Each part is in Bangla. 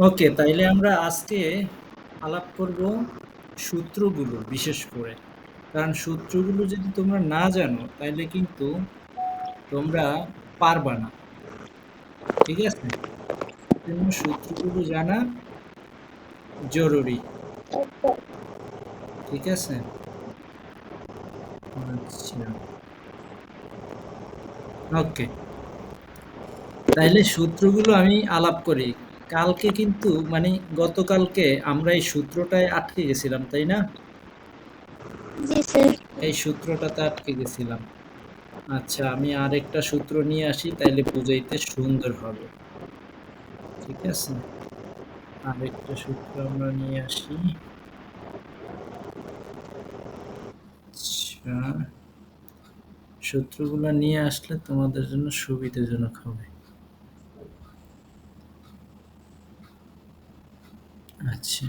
ওকে, তাইলে আমরা আজকে আলাপ করব সূত্রগুলো বিশেষ করে। কারণ সূত্রগুলো যদি তোমরা না জানো তাইলে কিন্তু তোমরা পারবা না। ঠিক আছে? এজন্য সূত্রগুলো জানা জরুরি। ঠিক আছে? আচ্ছা। ওকে। তাইলে সূত্রগুলো আমি আলাপ করি। কালকে কিন্তু মানে গতকালকে আমরা এই সূত্রটায় আটকে গেছিলাম, তাই না? জি স্যার। এই সূত্রটাতে আটকে গেছিলাম। আচ্ছা, আমি আরেকটা সূত্র নিয়ে আসি তাইলে বুঝাইতে সুন্দর হবে। ঠিক আছে? আরেকটা সূত্র আমরা নিয়ে আসি। আচ্ছা, সূত্রগুলো নিয়ে আসলে তোমাদের জন্য সুবিধাজনক হবে। আচ্ছা,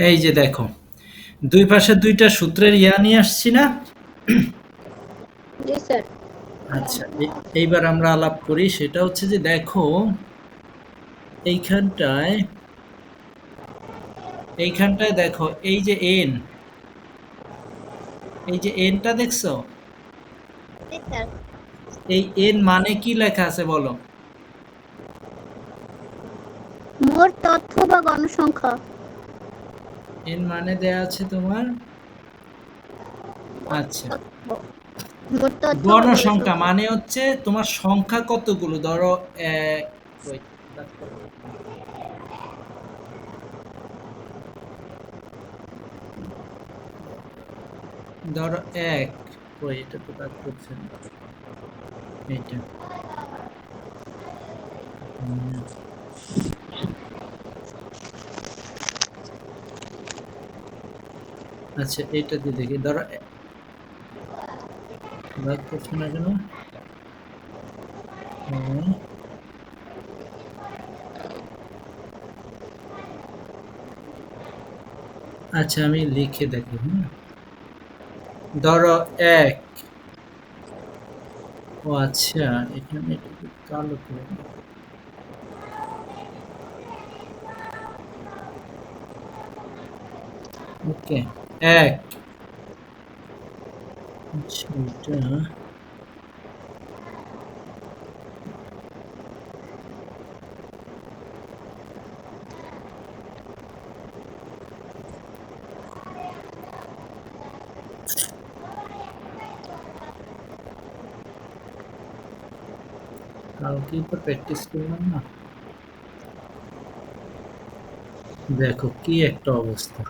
এই যে দেখো, দুই পাশে দুইটা সূত্রের ইয়া নিয়ে আসছি না? জি স্যার। আচ্ছা, এইবার আমরা আলাপ করি। সেটা হচ্ছে যে দেখো, এইখানটায় এইখানটায় দেখো, এই যে এন, এই যে এনটা দেখছো? জি স্যার। এই এন মানে কি লেখা আছে বলো? মোট তথ্য বা গণসংখ্যা। এন মানে দেয়া আছে তোমার। আচ্ছা, মোট তথ্য বা গণসংখ্যা গণসংখ্যা। মানে হচ্ছে তোমার সংখ্যা কতগুলো, ধরো এক, wait, ডাক্তার বলতে হবে। ধরো এক, কই এটা তো কাজ করছে না, এইটা। হুম, আচ্ছা, এইটা দিয়ে দেখি, ধরো কাজ করছে না কেন? হুম, আচ্ছা, আমি লিখে দেখি। ধরো এক, ও আচ্ছা, এখানে একটু কালো করে দিই। ওকে, এক, আচ্ছা, এটা কালকেই তো প্র্যাকটিস করলাম না। দেখো কি একটা অবস্থা।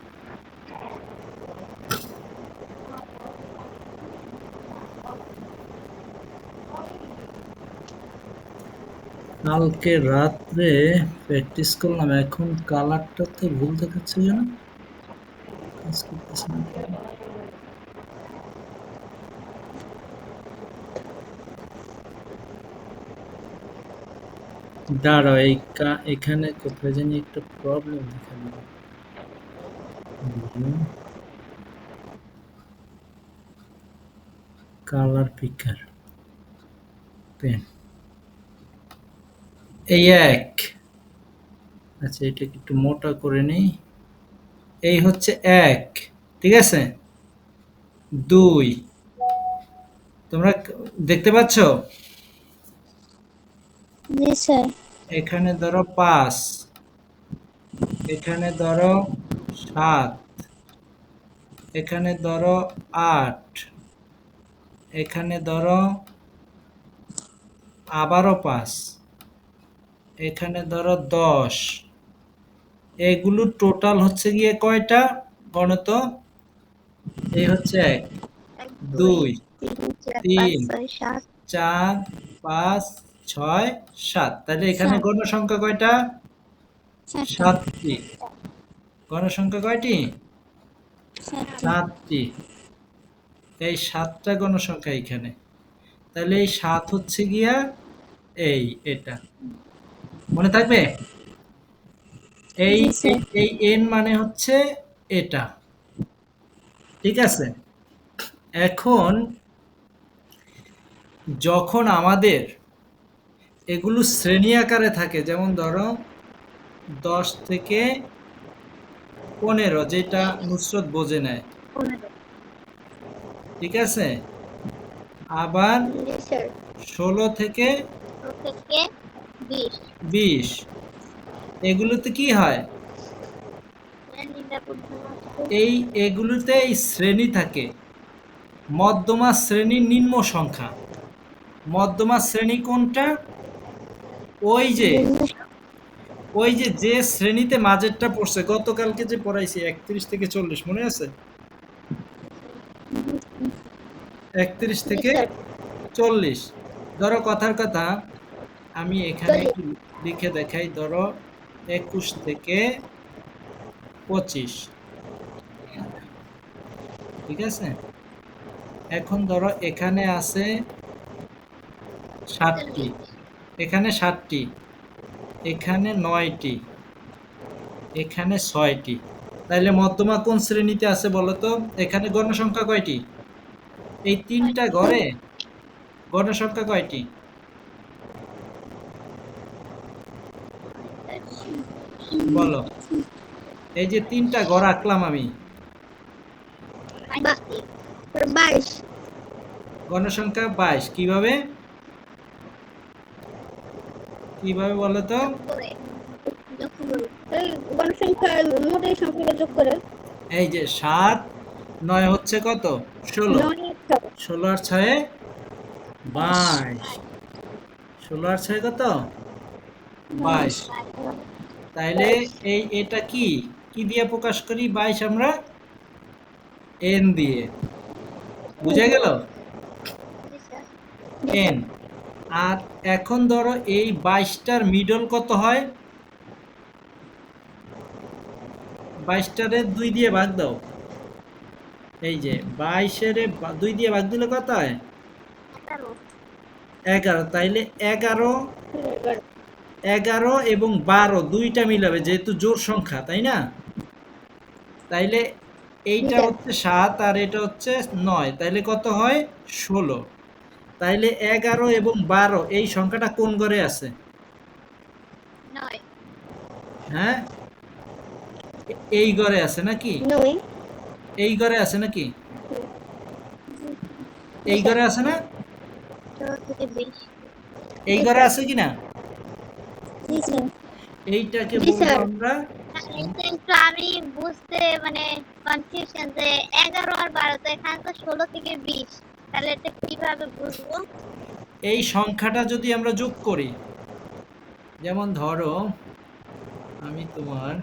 কালকে রাত্রে প্র্যাকটিস করলাম, এখন কালারটাতে ভুল দেখাচ্ছে কেন? কাজ করতেছে না কেন? দাঁড়াও, এখানে কোথায় জানি একটা প্রবলেম দেখা দিল। কালার পিকার পেন, এই এক। আচ্ছা, এটাকে একটু মোটা করে নেই। এই হচ্ছে এক, ঠিক আছে? দুই, তোমরা দেখতে পাচ্ছ? জি স্যার। এখানে ধরো পাঁচ, এখানে ধরো সাত, এখানে ধরো আট, এখানে ধরো আবারও পাঁচ, এখানে ধরো দশ। এগুলো টোটাল হচ্ছে গিয়ে কয়টা গণতো? এই হচ্ছে এক, এক, দুই, দুই, তিন, চার, পাঁচ, তিন, ছয়, সাত। চার, পাঁচ, ছয়, সাত। তাহলে এখানে সাত। গণসংখ্যা কয়টা? সাতটা। সাতটি। গণসংখ্যা কয়টি? সাতটি। সাতটি। এই সাতটা গণসংখ্যা এখানে। তাহলে এই ৭ হচ্ছে গিয়া এটা মনে থাকবে? এই জি স্যার। এই n মানে হচ্ছে এটা, ঠিক আছে? এখন যখন আমাদের এগুলো শ্রেণী আকারে থাকে, যেমন ধরো ১০ থেকে ১৫ যেটা নুসরত বোঝে নেয়, 15। ঠিক আছে? আবার জি স্যার। ১৬ থেকে ১৬ থেকে 20। ২০ এগুলোতে কি হয়? এগুলোতে এই শ্রেণী থাকে। মধ্যমা শ্রেণী নিম্ন সংখ্যা। মধ্যমা শ্রেণী কোনটা? ওই যে যে শ্রেণীতে মাঝেরটা পড়ছে, গতকালকে যে পড়াইছি ৩১ থেকে ৪০, মনে আছে? ৩১ জি থেকে স্যার। ৪০। ধরো কথার কথা, আমি এখানে 40। একটু লিখে দেখাই। ধরো ২১ থেকে ২৫, ঠিক আছে? এখন ধরো এখানে আছে ৭টি, এখানে ৭টি, এখানে ৯টি, এখানে ৬টি। তাইলে মধ্যমা কোন শ্রেণীতে আছে বলো তো? এখানে গণসংখ্যা কয়টি? এই ৩টা ঘরে গণসংখ্যা কয়টি? বলো। এই যে ৩টা ঘর আঁকলাম আমি, 22। গণসংখ্যা ২২। কিভাবে? কিভাবে বলো তো? এই গণসংখ্যার মোট এই সংখ্যাটা যোগ করে এই যে ৭, ৯ হচ্ছে কত? ১৬। 9 হবে। ১৬ আর ৬ ২২। ১৬ আর ৬ কত? ২২। তাইলে এটা কি? কি দিয়ে প্রকাশ করি ২২ আমরা? n দিয়ে। বুঝা গেল? n। আর এখন ধরো এই ২২টার মিডল কত হয়? ২২টারে ২ দিয়ে ভাগ দাও। এই যে ২২ এর ২ দিয়ে ভাগ দিলে কত হয়? ১১। তাইলে ১১ এবং ১২ দুইটা মিলাবে, যেহেতু জোড় সংখ্যা, তাই না? তাইলে এইটা হচ্ছে ৭ আর এটা হচ্ছে ৯, তাইলে কত হয়? ১৬। তাইলে ১১ এবং ১২ এই সংখ্যাটা কোন ঘরে আছে? 9। হ্যাঁ, এই ঘরে আছে নাকি? 9। এই ঘরে আছে নাকি? জি এই স্যার। ঘরে আছে না? 16 থেকে 20। এই জি ঘরে স্যার। আছে কিনা? জি স্যার। এইটাকে জি বলবো স্যার। আমরা। কিন্তু আমি বুঝতে মানে কনফিউশন যে 11 আর 12 তো এখানে তো 16 থেকে 20, তাহলে এটা কিভাবে বুঝবো? এই সংখ্যাটা যদি আমরা যোগ করি, যেমন ধরো আমি তোমার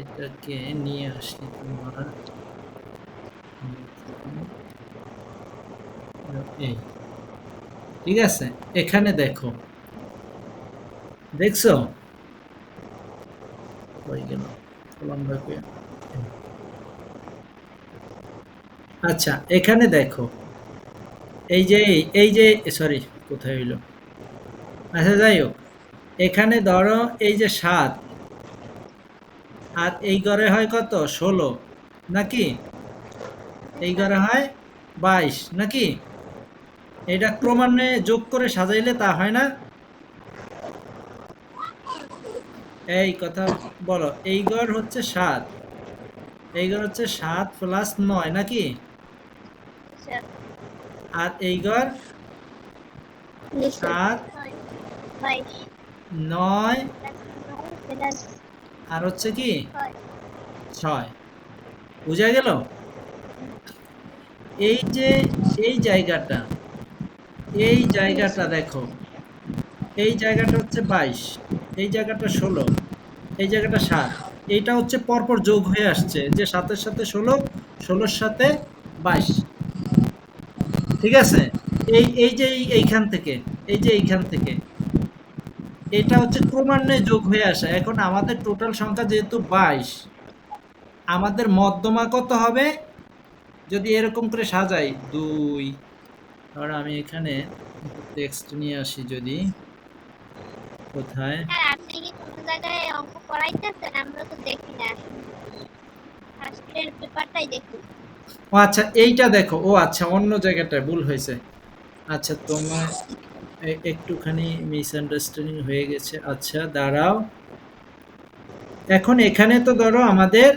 এটাকে নিয়ে আসি তোমার এই, ঠিক আছে? এখানে দেখো, দেখছো? হয়ে গেল লম্বা করে। আচ্ছা, এখানে দেখো, এই যে সরি, কোথায় হইল? আচ্ছা, যাই হোক, এখানে ধরো এই যে ৭ আর এই ঘরে হয় কত? ১৬ নাকি? এই ঘরে হয় ২২ নাকি? এটা ক্রমান্বয়ে যোগ করে সাজাইলে তা হয় না? এই কথা বলো। এই ঘর হচ্ছে ৭, এই ঘর হচ্ছে ৭ প্লাস ৯ নাকি? স্যার। আর এই ঘর জি স্যার। ৭, 22 ৯ প্লাস আর হচ্ছে কি 6। ৬। বুঝা গেল? এই যে এই জায়গাটা, এই জায়গাটা দেখো, এই জায়গাটা হচ্ছে ২২, এই জায়গাটা ১৬, এই জায়গাটা ৭। এইটা হচ্ছে পরপর যোগ হয়ে আসছে, যে ৭ এর সাথে ১৬, ১৬ এর সাথে ২২, ঠিক আছে? এই যে এইখান থেকে, এই যে এইখান থেকে, এটা হচ্ছে ক্রমান্বয়ে যোগ হয়ে আসা। এখন আমাদের টোটাল সংখ্যা যেহেতু ২২, আমাদের মধ্যমা কত হবে? যদি এরকম করে সাজাই, ২, আর আমি এখানে একটু টেক্সট নিয়ে আসি যদি কোথায় স্যার আপনি কি কোনো জায়গায় অঙ্ক করাইতেছেন? আমরা তো দেখি না। ফার্স্টের পেপারটাই দেখি। ও আচ্ছা এইটা দেখো ও আচ্ছা অন্য জায়গাটায় ভুল হয়েছে আচ্ছা তোমার একটুখানি মিসআন্ডারস্ট্যান্ডিং হয়ে গেছে আচ্ছা দাঁড়াও এখন এখানে তো ধরো আমাদের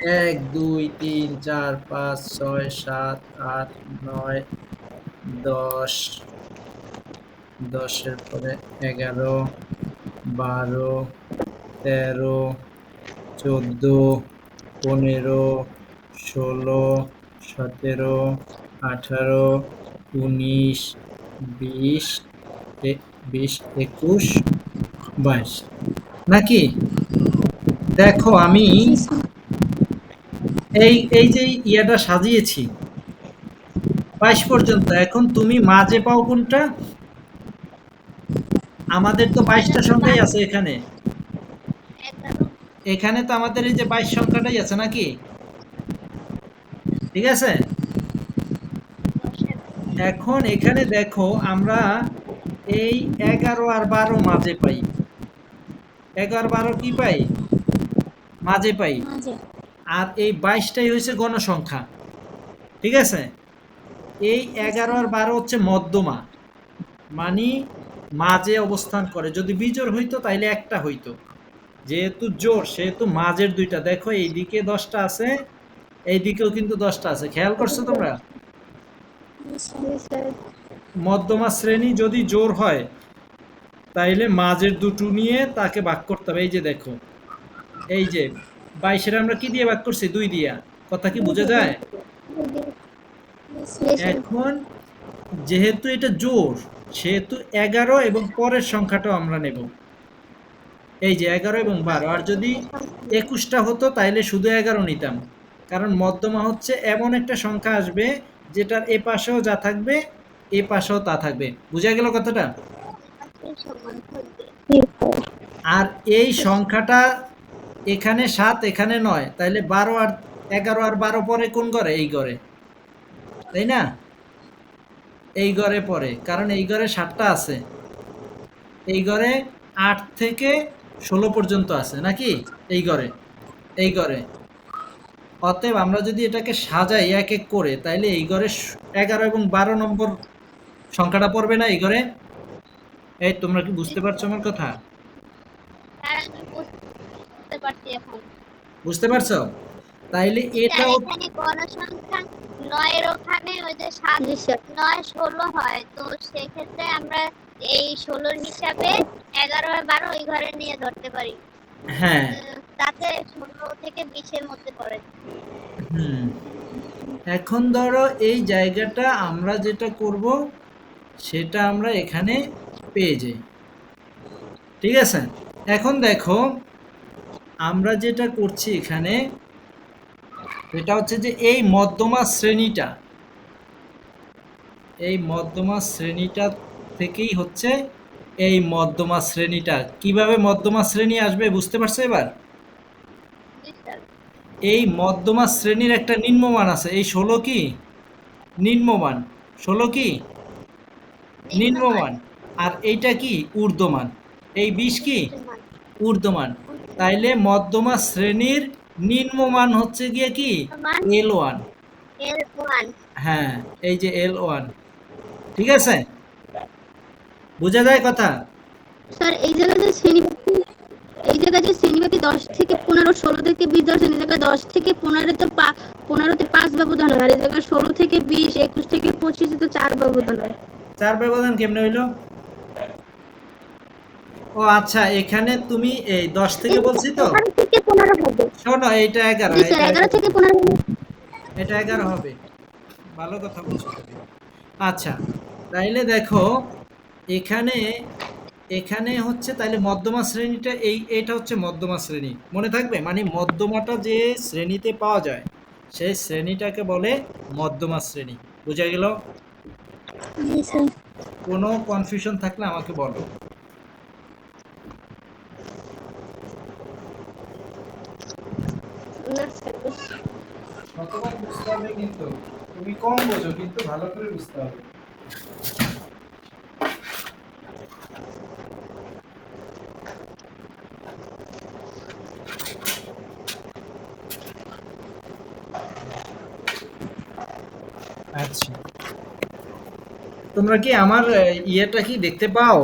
1 2 3 4 5 6 7 8 9 10 10 এর পরে 11 12 13 14 15 16 17 18 19 20 21 নাকি দেখো আমি জি স্যার। এই এই যে ইয়াটা সাজিয়েছি 22 পর্যন্ত এখন তুমি মাঝে পাও কোনটা আমাদের তো 22টা সংখ্যাই আছে এখানে 11 এখানে তো আমাদের এই যে 22 সংখ্যাটাই আছে নাকি ঠিক আছে 10 এখন এখানে দেখো আমরা এই 11 আর 12 মাঝে পাই 11 12 কি পাই মাঝে পাই মাঝে। আর এই 22টাই হয়েছে গণসংখ্যা ঠিক আছে এই 11 আর 12 হচ্ছে মধ্যমা মানে মাঝে অবস্থান করে যদি বিজোড় হইতো তাইলে একটা হইতো যেহেতু জোড় সেহেতু মাঝের দুইটা দেখো এইদিকে 10টা আছে এইদিকেও কিন্তু 10টা আছে খেয়াল করছো তোমরা জি স্যার। মধ্যমা শ্রেণী যদি জোড় হয় তাইলে মাঝের দুটো নিয়ে তাকে ভাগ করতে হবে এই যে দেখো এই যে 22 আমরা কি দিয়ে ভাগ করছি 2 দিয়া কথা কি বোঝা যায় জি স্যার। এখন যেহেতু এটা জোড় সেহেতু 11 এবং পরের সংখ্যাটাও আমরা নেব এই যে 11 এবং 12 আর যদি 21টা হতো তাইলে শুধু 11 নিতাম কারণ মধ্যমা হচ্ছে এমন একটা সংখ্যা আসবে যেটার এ পাশেও যা থাকবে এ পাশেও তা থাকবে বুঝা গেল কথাটা সমান থাকবে। জি স্যার। আর এই সংখ্যাটা এখানে 7 এখানে 9 তাইলে 12 আর 11 আর 12 পরে কোন ঘরে এই ঘরে তাই না এই ঘরে পরে কারণ এই ঘরে 7টা আছে এই ঘরে 8 থেকে 16 পর্যন্ত আছে নাকি এই ঘরে অতএব আমরা যদি এটাকে সাজাই এক এক করে তাইলে এই ঘরে 11 এবং 12 নম্বর সংখ্যাটা পড়বে না এই ঘরে এই তোমরা কি বুঝতে পারছো আমার কথা স্যার আমি বুঝতে পারছি এখন। বুঝতে পারছো তাইলে স্যার এটাও এখানে গণসংখ্যা 9 এর ওখানে ওই যে 7 জি স্যার। 9 16 হয় তো সেক্ষেত্রে আমরা এই 16 হিসাবে 11 আর 12 ওই ঘরে নিয়ে ধরতে পারি হ্যাঁ তাতে 16 থেকে 20 এর মধ্যে পড়ে। হুম এখন ধরো এই জায়গাটা আমরা যেটা করব সেটা আমরা এখানে পেয়ে যাই ঠিক আছে এখন দেখো আমরা যেটা করছি এখানে এটা হচ্ছে যে এই মধ্যমা শ্রেণীটা থেকেই হচ্ছে এই মধ্যমা শ্রেণীটা কিভাবে মধ্যমা শ্রেণী আসবে বুঝতে পারছো এবার জি স্যার। এই মধ্যমা শ্রেণীর একটা নিম্নমান আছে এই 16 কি নিম্নমান 16 কি নিম্নমান আর এইটা কি ঊর্ধ্বমান এই 20 কি ঊর্ধ্বমান তাইলে মধ্যমা শ্রেণীর নিম্নমান হচ্ছে গিয়ে কি সমান L1 L1 হ্যাঁ এই যে L1 ঠিক আছে বোঝা যায় কথা স্যার এই জায়গায় যে শ্রেণীব্যাপী এই জায়গায় যে শ্রেণীব্যাপী 10 থেকে 15 16 থেকে 20 10 এই জায়গায় 10 থেকে 15 তো 15 তে 5 ব্যবধান হয় আর এই জায়গায় 16 থেকে 20 21 থেকে 25 তো 4 ব্যবধান হয়। 4 ব্যবধান কেমনে হইলো ও আচ্ছা এখানে তুমি এই 10 থেকে বলছি তো 11 থেকে 15 হবে। শোনো এইটা 11 জি স্যার 11 থেকে 15 হবে। এটা 11 হবে ভালো কথা বলছো তুমি আচ্ছা তাইলে দেখো এখানে এখানে হচ্ছে তাইলে মধ্যমা শ্রেণীটা এইটা হচ্ছে মধ্যমা শ্রেণী মনে থাকবে মানে মধ্যমাটা যে শ্রেণীতে পাওয়া যায় সেই শ্রেণীটাকে বলে মধ্যমা শ্রেণী বুঝা গেল জি স্যার। কোনো কনফিউশন থাকলে আমাকে বলো না স্যার। কতবার বুঝতে হবে কিন্তু তুমি কম বোঝো, কিন্তু ভালো করে বুঝতে হবে। আচ্ছা, তোমরা কি আমার ইয়েটা কি দেখতে পাও?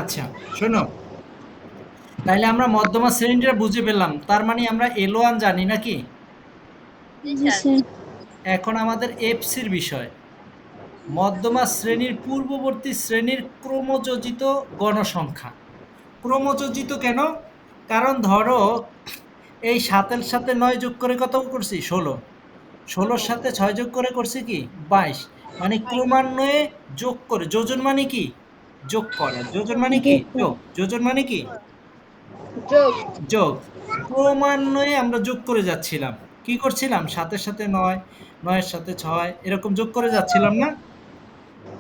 আচ্ছা, শোনো, তাইলে আমরা মধ্যমা শ্রেণীটা বুঝে পেলাম, তার মানে আমরা এল1 জানি নাকি? জি জি স্যার। স্যার। এখন আমাদের এফসির বিষয়, মধ্যমা শ্রেণীর পূর্ববর্তী শ্রেণীর ক্রমযোজিত গণসংখ্যা। ক্রমযোজিত কেন? কারণ ধরো এই ৭ এর সাথে ৯ যোগ করে কত করছি? ১৬। ১৬ র সাথে ৬ যোগ করে করছি কি? ২২। মানে ক্রমান্বয়ে যোগ করে। যোজন মানে কি? যোগ করা। যোজন মানে জি কি? স্যার। যোগ। যোজন মানে কি? যোগ। যোগ। ক্রমান্বয়ে আমরা যোগ করে যাচ্ছিলাম। কি করছিলাম? ৭ এর সাথে ৯, ৯ এর সাথে ৬ এরকম যোগ করে যাচ্ছিলাম না?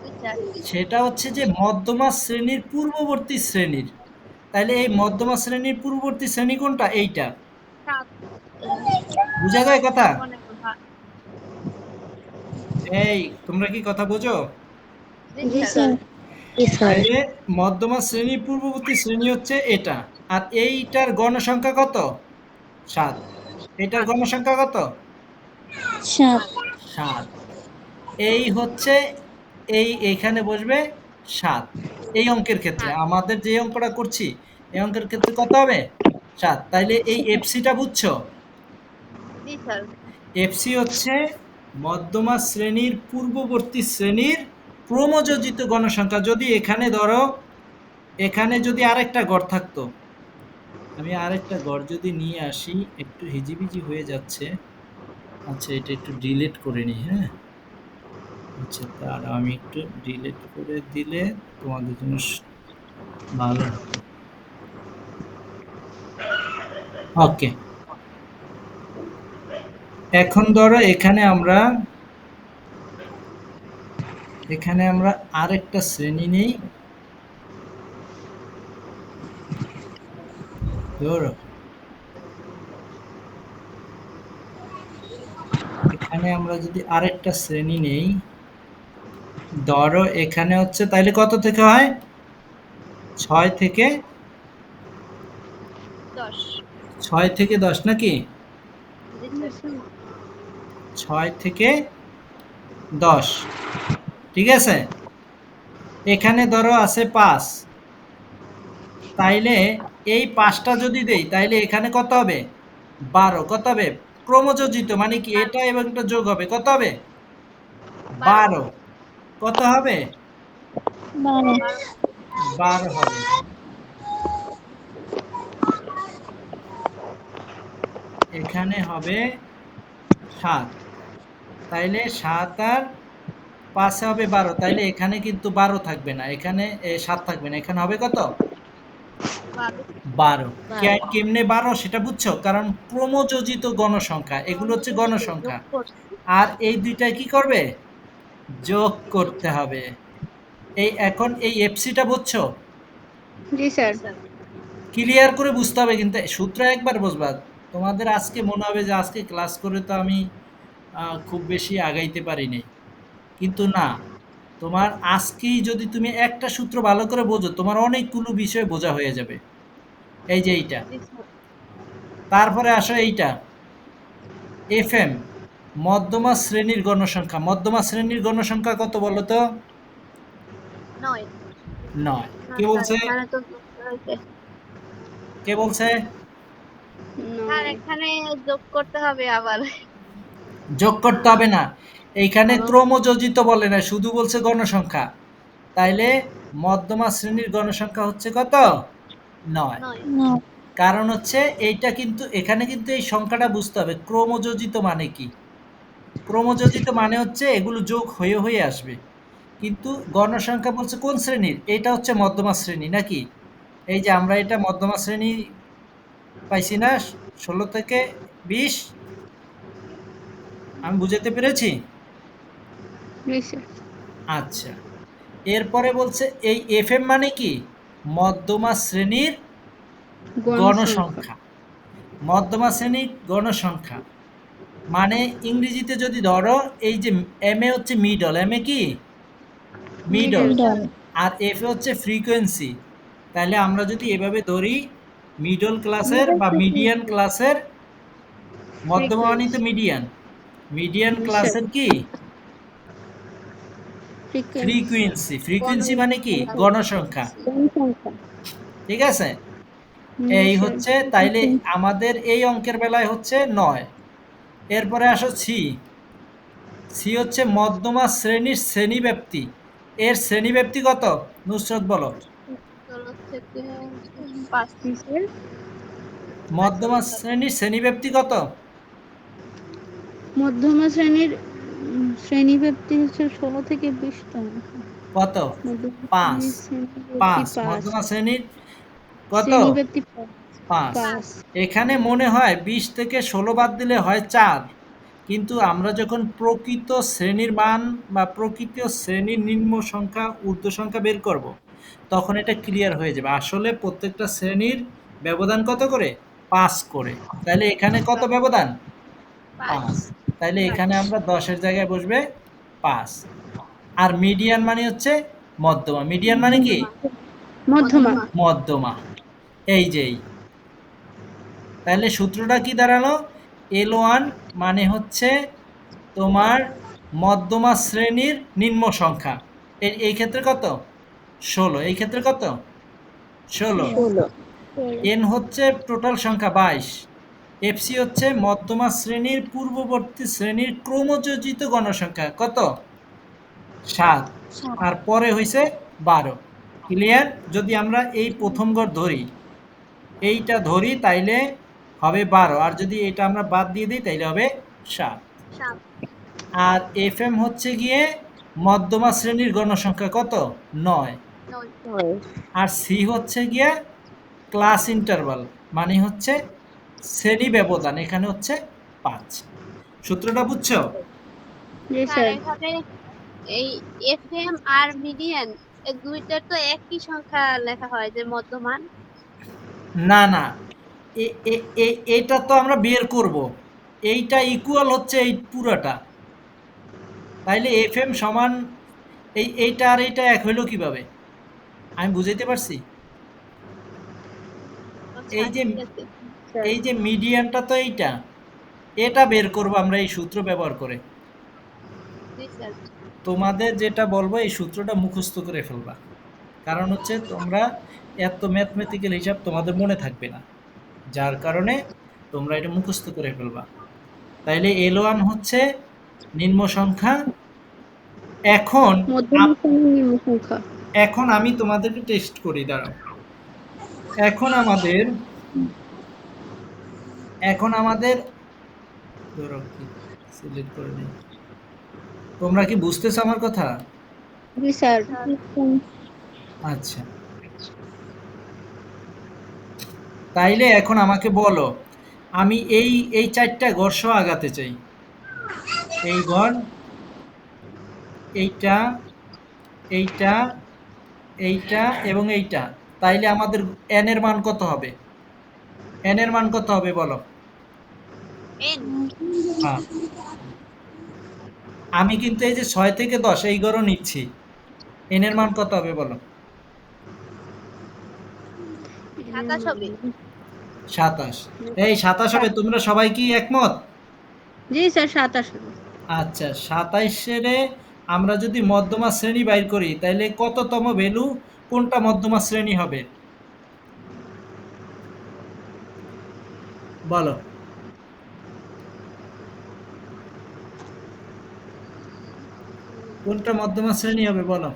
জি স্যার। সেটা হচ্ছে যে মধ্যমা শ্রেণীর পূর্ববর্তী শ্রেণীর। তাইলে এই মধ্যমা শ্রেণীর পূর্ববর্তী শ্রেণী কোনটা? এইটা। সাত। বুঝা যায় কথা? মনে হয়। এই, তোমরা কি কথা বোঝো? জি জি স্যার। স্যার। জি স্যার। তাইলে মধ্যমা শ্রেণীর পূর্ববর্তী শ্রেণী হচ্ছে এটা। আর এইটার গণসংখ্যা কত? ৭। এটার সাত। গণসংখ্যা কত? 7। ৭। এই হচ্ছে, এইখানে বসবে ৭। এই অঙ্কের ক্ষেত্রে সাত। আমাদের যে অঙ্কটা করছি, এই অঙ্কের ক্ষেত্রে কত হবে? ৭। তাইলে এই এফসিটা বুঝছো? জি স্যার। এফসি হচ্ছে মধ্যমা শ্রেণীর পূর্ববর্তী শ্রেণীর ক্রমযোজিত গণসংখ্যা। যদি এখানে ধরো, এখানে যদি আরেকটা ঘর থাকতো, আমি আরেকটা ঘর যদি নিয়ে আসি, একটু হিজিবিজি হয়ে যাচ্ছে। আচ্ছা, এটা একটু ডিলিট করে নিই, হ্যাঁ? আচ্ছা, তার আমি একটু ডিলিট করে দিলে তোমাদের জন্য ভালো হতো। ওকে, এখন ধরো এখানে আমরা আরেকটা শ্রেণী নেই। ধরো এখানে আমরা যদি আরেকটা শ্রেণী নেই, ধরো এখানে হচ্ছে, তাইলে কত থেকে হয়? ৬ থেকে 10। ৬ থেকে ১০ নাকি? জি স্যার। ৬ থেকে ১০, ঠিক আছে? এখানে ধরো আছে ৫, তাইলে এই ৫টা যদি দেই, তাইলে এখানে কত হবে? ১২। কত হবে? ক্রমযোজিত মানে কি? এটা এবং এটা যোগ হবে। কত হবে? 12। ১২। কত হবে? 12। 12। ১২ হবে। এখানে হবে ৭। তাইলে ৭ আর ৫ হবে ১২। তাইলে এখানে কিন্তু ১২ থাকবে না। এখানে ৭ থাকবে না। এখানে হবে কত? 12। ১২। 12। কেমনে ১২ সেটা বুঝছো? কারণ ক্রমযোজিত গণসংখ্যা। এগুলো হচ্ছে ক্রমযোজিত যোগ গণসংখ্যা। করছি। আর এই ২ টায় কি করবে? যোগ করতে হবে। এখন এই এফসিটা বুঝছো? জি জি স্যার। স্যার। ক্লিয়ার করে বুঝতে হবে, কিন্তু সূত্র একবার বুঝবা। তোমাদের আজকে মনে হবে যে আজকে ক্লাস করে তো আমি খুব বেশি আগাইতে পারি নাই। কিন্তু না, তোমার আজকেই যদি তুমি একটা সূত্র ভালো করে বোঝো, তোমার অনেকগুলো বিষয় বোঝা হয়ে যাবে। এই যে এইটা। জি স্যার। তারপরে আসো এইটা, এফএম, মধ্যমা শ্রেণীর গণসংখ্যা। মধ্যমা শ্রেণীর গণসংখ্যা কত বলো তো? 9। ৯। না কে স্যার, বলছে? এখানে তো করতে হয়েছে। কে বলছে? স্যার 9। এখানে যোগ করতে হবে আবার। যোগ করতে হবে না। এইখানে ক্রমযোজিত বলে না, শুধু বলছে গণসংখ্যা। তাইলে মধ্যমা শ্রেণীর গণসংখ্যা হচ্ছে কত? ৯। 9। 9। কারণ হচ্ছে এইটা কিন্তু, এখানে কিন্তু এই সংখ্যাটা বুঝতে হবে ক্রমযোজিত মানে কি। ক্রমযোজিত মানে হচ্ছে এগুলো যোগ হয়ে হয়ে আসবে। কিন্তু গণসংখ্যা বলছে কোন শ্রেণীর? এটা হচ্ছে মধ্যমা শ্রেণী নাকি? এই যে আমরা এটা মধ্যমা শ্রেণী পাইছি না? ১৬ থেকে ২০। আমি বুঝাতে পেরেছি? জি স্যার। আচ্ছা, এরপরে বলছে এই এফএম মানে কি? মধ্যমা শ্রেণীর গণসংখ্যা। গণসংখ্যা। মধ্যমা শ্রেণীর গণসংখ্যা মানে ইংরেজিতে যদি ধরো এই যে এম এ হচ্ছে মিডল, এম এ কি মিডল, মিডল। আর এফ এ হচ্ছে ফ্রিকোয়েন্সি। তাহলে আমরা যদি এভাবে ধরি মিডল ক্লাসের বা মিডিয়ান ক্লাসের, মধ্যমা মানে তো মিডিয়ান, মিডিয়ান জি স্যার। ক্লাসের কি ফ্রিকোয়েন্সি, ফ্রিকোয়েন্সি মানে কি গণসংখ্যা, জনসংখ্যা। ঠিক আছে। জি এই স্যার। হচ্ছে তাইলে আমাদের এই অঙ্কের বেলায় হচ্ছে 9। এরপরে আসো সি। সি হচ্ছে মধ্যমা শ্রেণীর শ্রেণীব্যাপ্তি। এর শ্রেণীব্যাপ্তি কত? নুসরত বলো। 16 থেকে 5। জি স্যার। মধ্যমা শ্রেণীর শ্রেণীব্যাপ্তি কত? মধ্যমা শ্রেণীর শ্রেণীব্যাপ্তি হচ্ছে 16 থেকে 20 টা। কত? মধ্যমা 5। শ্রেণীর শ্রেণীব্যাপ্তি 5 5। মধ্যমা শ্রেণীর কত? শ্রেণীব্যাপ্তি 5। 5। এখানে মনে হয় 20 থেকে 16 বাদ দিলে হয় 4, কিন্তু আমরা যখন প্রকৃত শ্রেণীর মান বা প্রকৃত শ্রেণীর নিম্ন সংখ্যা ঊর্ধ্ব সংখ্যা বের করব, তখন এটা ক্লিয়ার হয়ে যাবে। আসলে প্রত্যেকটা শ্রেণীর ব্যবধান কত করে? 5 করে। তাহলে এখানে কত ব্যবধান? 5। তাহলে এখানে আমরা 10-এর জায়গায় বসবে 5। আর মিডিয়ান মানে হচ্ছে মধ্যমা। মিডিয়ান মানে কি? মধ্যমা। মধ্যমা। এই যে এই। তাহলে সূত্রটা কি দাঁড়ালো? L1 মানে হচ্ছে তোমার মধ্যমা শ্রেণীর নিম্ন সংখ্যা। এই ক্ষেত্রে কত? 16। এই ক্ষেত্রে কত? 16। 16। এন হচ্ছে টোটাল সংখ্যা 22। এফসি হচ্ছে মধ্যমা শ্রেণীর পূর্ববর্তী শ্রেণীর ক্রমযোজিত গণসংখ্যা কত? 7। আর পরে হইছে 12। ক্লিয়ার? যদি আমরা এই প্রথম ঘর ধরি, এইটা ধরি তাইলে হবে 12, আর যদি এটা আমরা বাদ দিয়ে দিই তাইলে হবে 7। আর এফএম হচ্ছে গিয়ে মধ্যমা শ্রেণীর গণসংখ্যা কত? 9। আর সি হচ্ছে গিয়ে ক্লাস ইন্টারভাল মানে হচ্ছে শ্রেণী ব্যবধান, এখানে হচ্ছে 5। সূত্রটা বুঝছো? জি স্যার স্যার। এখানে এই এফএম আর মিডিয়ান এই দুইটার তো একই সংখ্যা লেখা হয় যে মধ্যমান। না না, এটা তো আমরা বের করব, এইটা ইকুয়াল হচ্ছে এই পুরাটা। তাইলে এফএম সমান এইটা আর এইটা এক হইলো কিভাবে? আমি বুঝাইতে পারছি? আচ্ছা এই যে ঠিক আছে। এই যে মিডিয়ানটা তো এইটা, এটা বের করব আমরা এই সূত্র ব্যবহার করে। জি স্যার। তোমাদের যেটা বলবো এই সূত্রটা মুখস্থ করে ফেলবা, কারণ হচ্ছে তোমরা এত ম্যাথমেটিক্যাল হিসাব তোমাদের মনে থাকবে না, যার কারণে তোমরা এটা মুখস্থ করে ফেলবা। তাইলে L1 হচ্ছে নিম্ন সংখ্যা। এখন মধ্যমা শ্রেণীর নিম্ন সংখ্যা। এখন আমি তোমাদেরকে টেস্ট করি, দাঁড়াও। এখন আমাদের এখন আমাদের ধরো কি সিলেক্ট করে নেই। তোমরা কি বুঝতেছো আমার কথা? জি স্যার। আচ্ছা, তাইলে এখন আমাকে বলো, আমি এই 4টা ঘর সহ আগাতে চাই। এই ঘর, এইটা, এইটা, এইটা এবং এইটা। তাইলে আমাদের n এর মান কত হবে? n এর মান কত হবে বলো? এন হ্যাঁ, আমি কিন্তু এই যে 6 থেকে 10 এই ঘরও নিচ্ছি। n এর মান কত হবে বলো? 27 হবে। 27। এই 27 হবে, তোমরা সবাই কি একমত? জি স্যার 27। আচ্ছা, 27 এ আমরা যদি মধ্যমা শ্রেণী বাইর করি তাহলে কততম ভ্যালু কোনটা মধ্যমা শ্রেণী হবে বলো? কোনটা মধ্যমা শ্রেণী হবে বলো?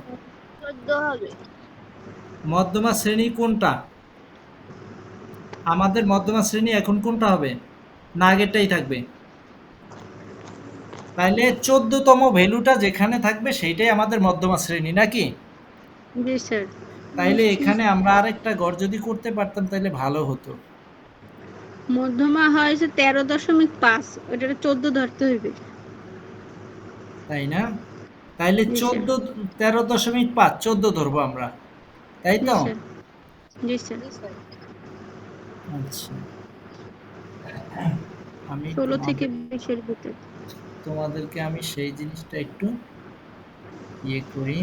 14 হবে। মধ্যমা শ্রেণী কোনটা? আমাদের মধ্যমা শ্রেণী এখন কোনটা হবে? না আগেরটাই থাকবে? তাইলে 14তম ভ্যালুটা যেখানে থাকবে সেইটাই আমাদের মধ্যমা শ্রেণী নাকি? জি স্যার। তাইলে এখানে আমরা আরেকটা ঘর যদি করতে পারতাম তাহলে ভালো হতো। মধ্যমা হয়েছে 13.5, ওটা 14 ধরতে হইবে। তাই না? তাইলে জি স্যার। 13.5 14 ধরবো আমরা, তাই জি তো? স্যার। জি স্যার। জি স্যার। আচ্ছা, আমি 16 থেকে 20 এর ভিতর। তোমাদেরকে আমি সেই জিনিসটা একটু ইয়ে করি।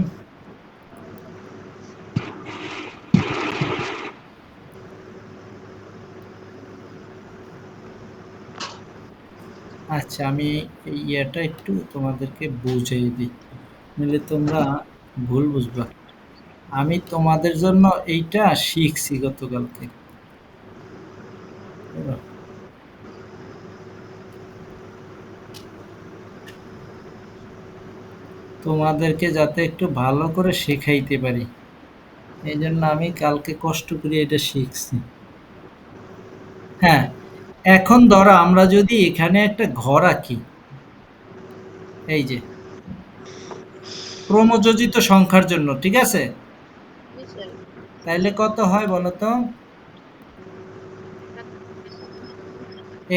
আচ্ছা, আমি এই ইয়েটা একটু তোমাদেরকে বুঝিয়ে দিই, নইলে তোমরা ভুল বুঝবা। আমি তোমাদের জন্য এইটা শিখছি গতকালকে। বুঝলো? তোমাদেরকে যাতে একটু ভালো করে শেখাইতে পারি, এই জন্য আমি কালকে কষ্ট করে এটা শিখছি। হ্যাঁ, এখন ধরো আমরা যদি এখানে একটা ঘর আঁকি, এই যে ক্রমযোজিত সংখ্যার জন্য, ঠিক আছে? তাইলে কত হয় বলো তো?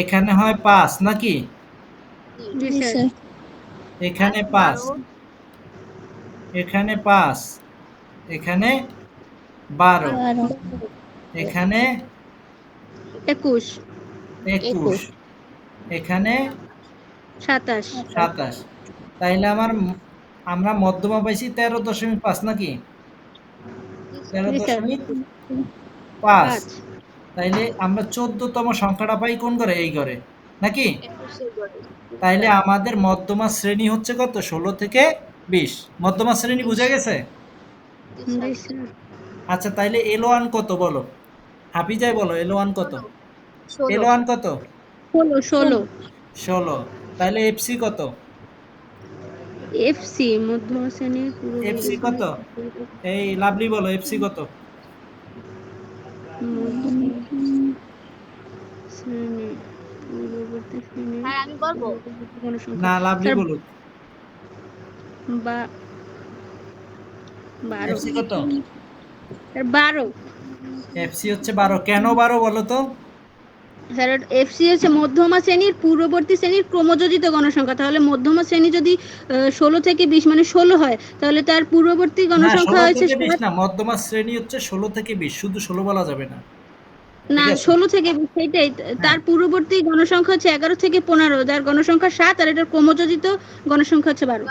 এখানে হয় 5 নাকি? জি স্যার। এখানে 5, এখানে 5, এখানে 12, এখানে 21, 21, এখানে 27, 27। তাইলে আমরা মধ্যমা পাইছি 13.5 নাকি? জি স্যার। 13.5। 5, তাইলে আমরা 14তম সংখ্যাটা পাই কোন ঘরে? এই ঘরে নাকি? তাইলে আমাদের মধ্যমা শ্রেণী হচ্ছে কত? 16 থেকে 20। মধ্যমা শ্রেণী বুঝা গেছে? জি স্যার। আচ্ছা, তাইলে L1 কত বলো? হাফিজাই বলো, L1 কত? L1 কত? 16, 16। তাইলে FC কত? এফসি মধ্যমা শ্রেণীর পূর্ববর্তী FC কত? শ্রেণীর এই লাভলি বলো, FC কত? মধ্যমা শ্রেণী পূর্ববর্তী শ্রেণীর পূর্ববর্তী কোনো সংখ্যা। না, লাভলি স্যার বলুক। বা 12, FC কত? স্যার 12, FC হচ্ছে 12। কেন 12 বলো তো? স্যার এফসি হচ্ছে মধ্যমা শ্রেণীর পূর্ববর্তী শ্রেণীর ক্রমযোজিত গণসংখ্যা। তাহলে মধ্যমা শ্রেণী যদি 16 থেকে 20 মানে 16 হয়, তাহলে তার পূর্ববর্তী না, গণসংখ্যা 16 হয়েছে থেকে 20 7। না। মধ্যমা শ্রেণী হচ্ছে 16 থেকে 20। শুধু 16 বলা যাবে না। না, ঠিক আছে? 16 থেকে 20 সেটাই। হ্যাঁ, তার পূর্ববর্তী গণসংখ্যা হচ্ছে 11 থেকে 15, যার গণসংখ্যা 7, আর এটার ক্রমযোজিত গণসংখ্যা হচ্ছে 12।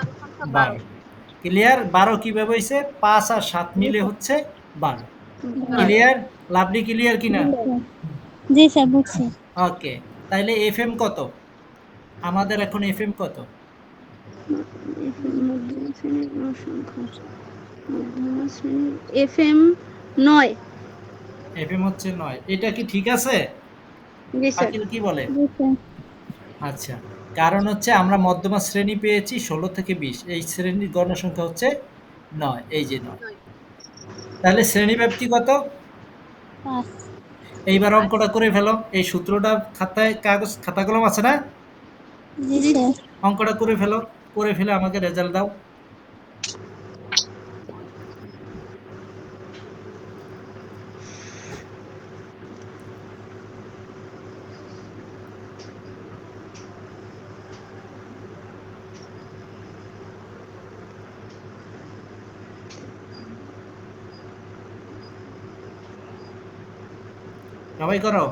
12। ক্লিয়ার? 12 কিভাবে হইছে? 5 আর 7 মিলে হচ্ছে 12। ক্লিয়ার? লাভলি ক্লিয়ার কিনা? জি স্যার, বুঝছি। ওকে। তাইলে FM কত? আমাদের এখন FM কত? মধ্যমা শ্রেণীর গণসংখ্যা, মধ্যমা শ্রেণীর এফএম 9। FM হচ্ছে 9। এটা কি ঠিক আছে? জি স্যার। আকিল কি বলে? জি স্যার। আচ্ছা। কারণ হচ্ছে আমরা মধ্যমা শ্রেণী পেয়েছি 16 থেকে 20। এই শ্রেণীর গণসংখ্যা হচ্ছে 9। এই যে 9। তাহলে শ্রেণীব্যাপ্তি কত? 5। এইবার অঙ্কটা করে ফেলো। এই সূত্রটা খাতায়, খাতা কলম আছে না? জি স্যার। অঙ্কটা করে ফেলো। করে ফেলে আমাকে রেজাল্ট দাও। সবাই করো।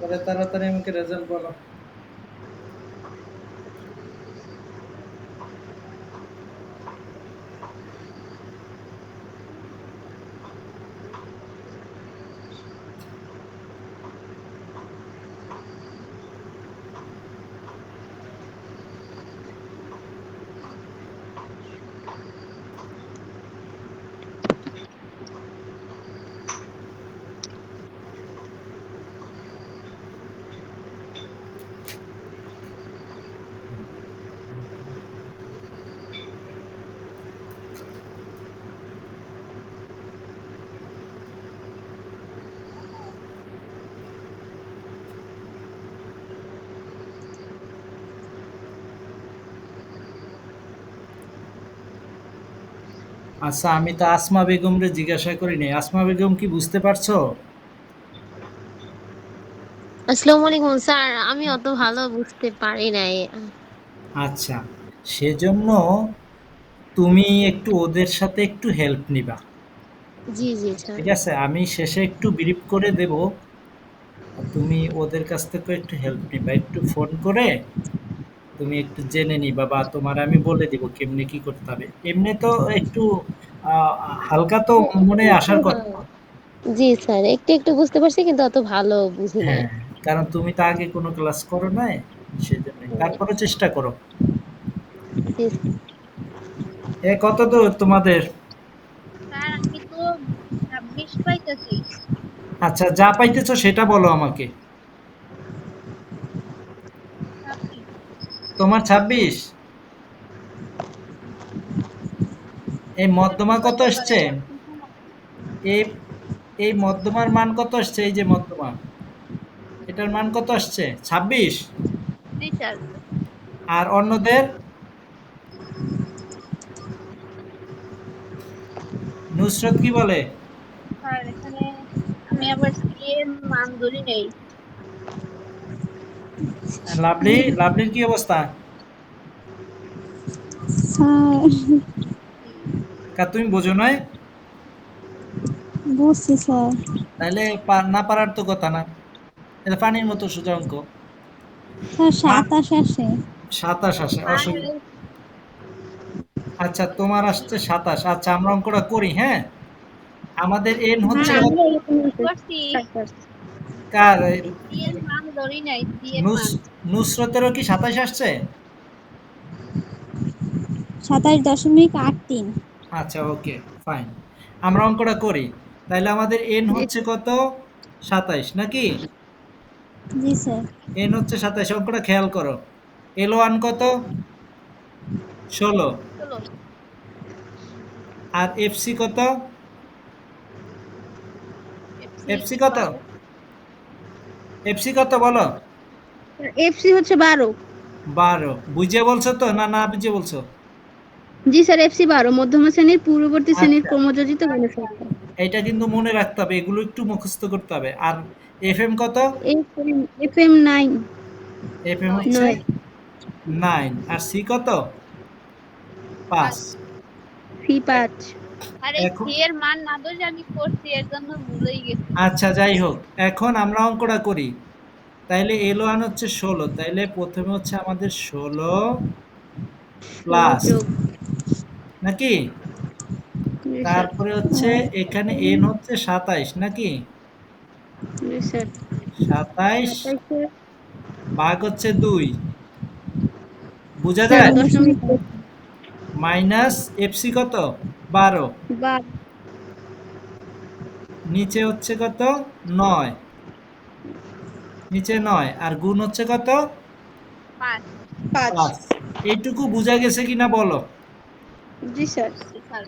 পরে তাড়াতাড়ি আমাকে রেজাল্ট বলো। আচ্ছা, আমি তো আসমা বেগমরে জিজ্ঞাসা করিনি। আসমা বেগম কি বুঝতে পারছো? আসসালামু আলাইকুম স্যার, আমি অত ভালো বুঝতে পারি নাই। আচ্ছা, সেজন্য তুমি একটু ওদের সাথে একটু হেল্প নিবা। জি জি স্যার। ঠিক আছে? আমি শেষে একটু ব্রিফ করে দেব। আর তুমি ওদের কাছ থেকে একটু হেল্প নিবা। একটু ফোন করে তুমি একটু জেনে নিবা বা তোমার আমি বলে দিব কেমনে কি করতে হবে। এমনি তো একটু হালকা তো মনে আসার কথা। জি স্যার, একটু একটু বুঝতে পারছি কিন্তু অত ভালো বুঝি নাই। হ্যাঁ, কারণ তুমি তো আগে কোনো ক্লাস করো নাই, সেজন্যই। তারপরে চেষ্টা করো। জি কত দূর তোমাদের? স্যার আমি তো 26 পাইতেছি। আচ্ছা, যা পাইতেছো সেটা বলো আমাকে। 26। তোমার 26? এই একটু মধ্যমা কত হইতে পারে এসছে? একটু কম। এই এই মধ্যমার মান কত আসছে? এই যে মধ্যমা, এটার মান কত আসছে? 26। জি স্যার। আর অন্যদের? নুসরত কি বলে? স্যার এখানে আমি আবার সি এর মান ধরি নেই। লাভলি, লাভলির কি অবস্থা? স্যার তুমি বোঝো নয়? বুঝছি স্যার। তাহলে না পারার তো কথা না। এটা পানির মতো সোজা অঙ্ক। স্যার মা- 27 আসে। 27 আসে, আর অসুবিধা। আচ্ছা, তোমার আসছে 27। আচ্ছা, আমরা অঙ্কটা করি, হ্যাঁ? আমাদের এন হ্যাঁ হচ্ছে আমরা এরকম করছি, কার? সি এর মান ধরি নাই, সি এর নুস মান। নুসরতেরও কি 27 আসছে? 27.83। আচ্ছা, ওকে, ফাইন। আমরা অঙ্কটা করি। তাহলে আমাদের এন হচ্ছে কত? 27 নাকি? জি স্যার। এন হচ্ছে 27। অঙ্কটা খেয়াল করো। এল ওয়ান কত? 16। চলো। আর এফসি কত? এফসি এফসি কত? 12। এফসি কত বলো? এফসি হচ্ছে 12। 12। বুঝে বলছো তো, না না বুঝে বলছো? জি স্যার, এফসি 12 মধ্যমা শ্রেণীর পূর্ববর্তী শ্রেণীর আচ্ছা, ক্রমযোজিত আচ্ছা। গণসংখ্যা। এটা কিন্তু মনে রাখতে হবে, এগুলো একটু মুখস্থ করতে হবে। আর এফএম কত? এফএম 9। এফএম নয়। হচ্ছে 9। 9। আর সি কত? 5। 5। ফি 5। আর এই এখন সি এর মান না ধরে আমি করছি, এর জন্য ভুলেই গেছি। আচ্ছা, যাই হোক, এখন আমরা অঙ্কটা করি। তাইলে এল ওয়ান হচ্ছে 16। তাইলে প্রথমে হচ্ছে আমাদের 16 16 প্লাস, যোগ। নাকি? জি স্যার। তারপরে হচ্ছে এখানে এন হচ্ছে 27 নাকি? জি স্যার। 27 27 ভাগ হচ্ছে 2, বোঝা স্যার যায়? দশমিক মাইনাস এফসি কত? 12। 12। নিচে হচ্ছে কত? 9। নিচে 9 আর গুণ হচ্ছে কত? 5। 5। 5। এইটুকু বোঝা গেছে কিনা বলো? জি স্যার। জি স্যার।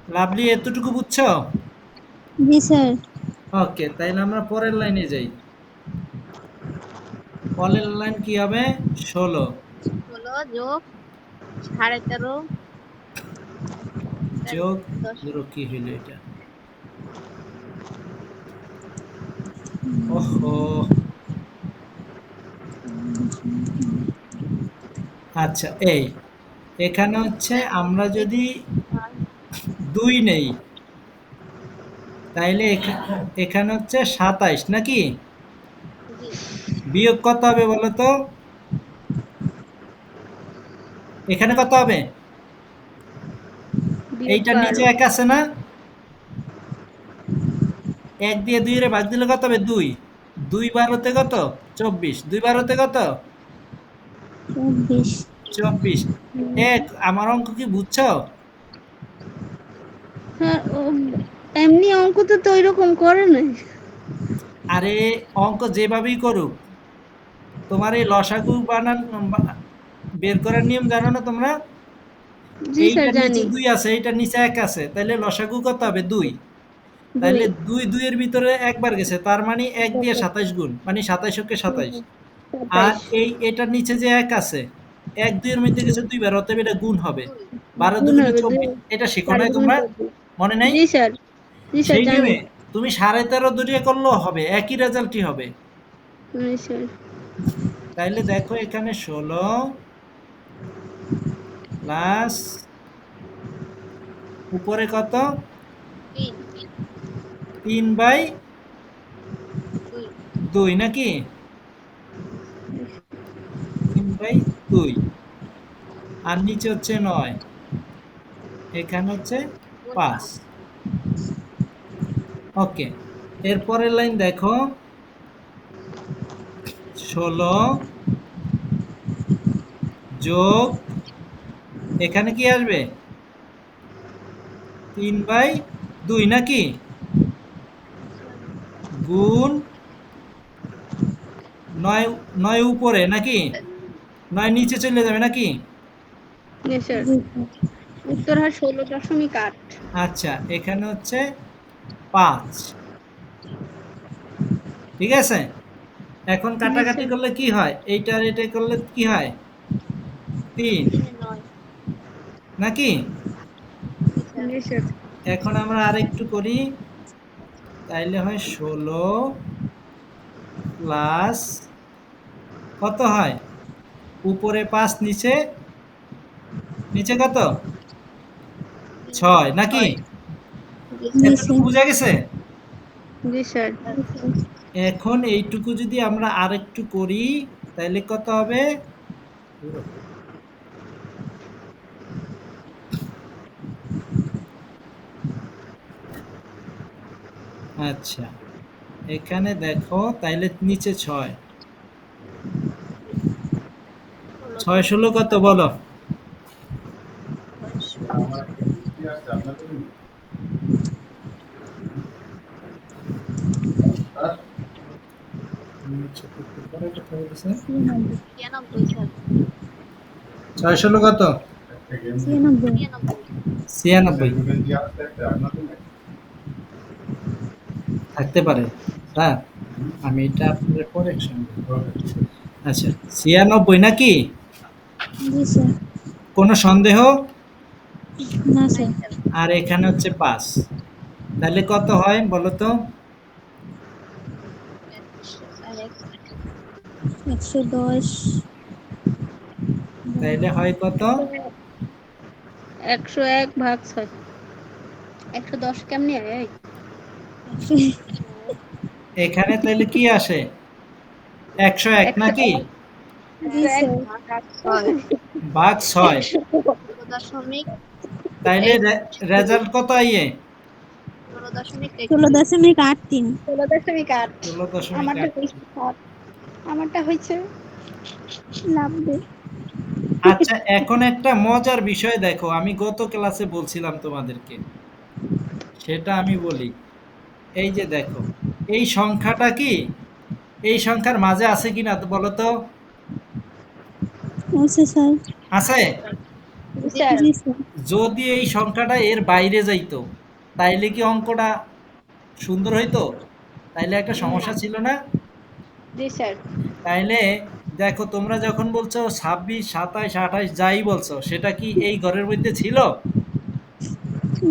লাভলি, এতটুকু বুঝছো? জি স্যার। ওকে, তাইলে আমরা পরের লাইনে যাই। পরের লাইন কি হবে? 16 যোগ 13.5 যোগ, ধরো দশমিক। কি হইল এটা? ওহো, আচ্ছা, এখানে হচ্ছে আমরা যদি 2 নেই, তাইলে এখানে হচ্ছে 27 নাকি? জি। বিয়োগ কত হবে বলো তো? এখানে কত হবে? বিয়োগ এইটার নিচে 12 এক আছে না? 1 দিয়ে 2 এর ভাগ দিলে কত হবে? 2। 2 12 তে কত? 24। 2 12 তে কত? 24 24। আমার অঙ্ক কি বুঝছো? হ্যাঁ এমনি অঙ্ক তো ওইরকম করে না। আরে অঙ্ক যেভাবেই করুক, তোমার এই লসাগু বের করার নিয়ম জানো না তোমরা? জি স্যার এইটার নিচে জানি। 2 আছে, এইটার নিচে 1 আছে, তাহলে লসাগু কত হবে? 2। 2 তাহলে 2 এর ভিতরে একবার গেছে, তার মানে 1 দিয়ে 27 গুণ, মানে 27 কে 27। আর 27 এটার নিচে যে 1 আছে, 1 2 এর মধ্যে গেছে 2 বার, অতএব এটা গুণ হবে। 12 গুণ দুগুণে হবে 2 24। এটা শিখো 4 নাই গুণ তোমরা? 24। মনে নাই? জি স্যার, জি স্যার সেই জানি। নিয়মে তুমি 13.5 দিয়ে করলেও হবে, একই রেজাল্টই হবে। জি স্যার। তাইলে দেখো এখানে 16 প্লাস উপরে কত? 3/2 নাকি? 3/2 আর নিচে হচ্ছে 9, এখানে হচ্ছে 5। ওকে, এরপরের লাইন দেখো, 16 যোগ এখানে কি আসবে? 3/2 নাকি? গুণ 9, 9 উপরে নাকি? 9 নিচে চলে যাবে নাকি? জি স্যার। উত্তর হয় 16.8। আচ্ছা, এখানে হচ্ছে 5। ঠিক আছে? এখন জি কাটাকাটি স্যার। করলে কি হয়? এইটা আর এটা করলে কি হয়? 3 নাকি? জি স্যার। এখন আমরা আরেকটু করি, তাইলে হয় 16 প্লাস কত হয়? উপরে 5, নিচে নিচে কত? 6 নাকি? জি এতটুকু স্যার। বোঝা গেছে? জি স্যার। এখন এইটুকু যদি আমরা আরেকটু করি, তাইলে কত হবে? আচ্ছা, এখানে দেখো, তাইলে নিচে 6, 6 16 কত বলো? পরে কথা বলতেছে। 6 16 কত? 96 থাকতে পারে স্যার, আমি এটা আপনাদের পরে একসঙ্গে বলবো। আচ্ছা, 96 নাকি? জি স্যার। কোনো সন্দেহ? না স্যার। আর এখানে হচ্ছে 5, তাহলে কত হয় বলো তো? 110 তাইলে হয় কত? 101 ভাগ 6। 110 কেমনে হয়? এখানে তাইলে কি আসে? 101 নাকি? 101 ভাগ 6। 16.8 তাইলে রেজাল্ট কত আইয়ে? 16.83 16.8। 16.8। আমারটা হয়েছে 7। আমারটা হয়েছে 90। আচ্ছা, এখন একটা মজার বিষয় দেখো, আমি গত ক্লাসে বলছিলাম তোমাদেরকে, সেটা আমি বলি। এই যে দেখো, এই সংখ্যাটা কি এই সংখ্যার মাঝে আছে কিনা তো বলো তো? আছে স্যার। আছে? স্যার। জি স্যার। যদি এই সংখ্যাটা এর বাইরে যাইতো, তাইলে কি অঙ্কটা সুন্দর হইতো? তাইলে একটা সমস্যা ছিল না? জি স্যার। তাইলে দেখো, তোমরা যখন বলছো 26 27 28 যাই বলছো, সেটা কি এই ঘরের মধ্যে ছিল?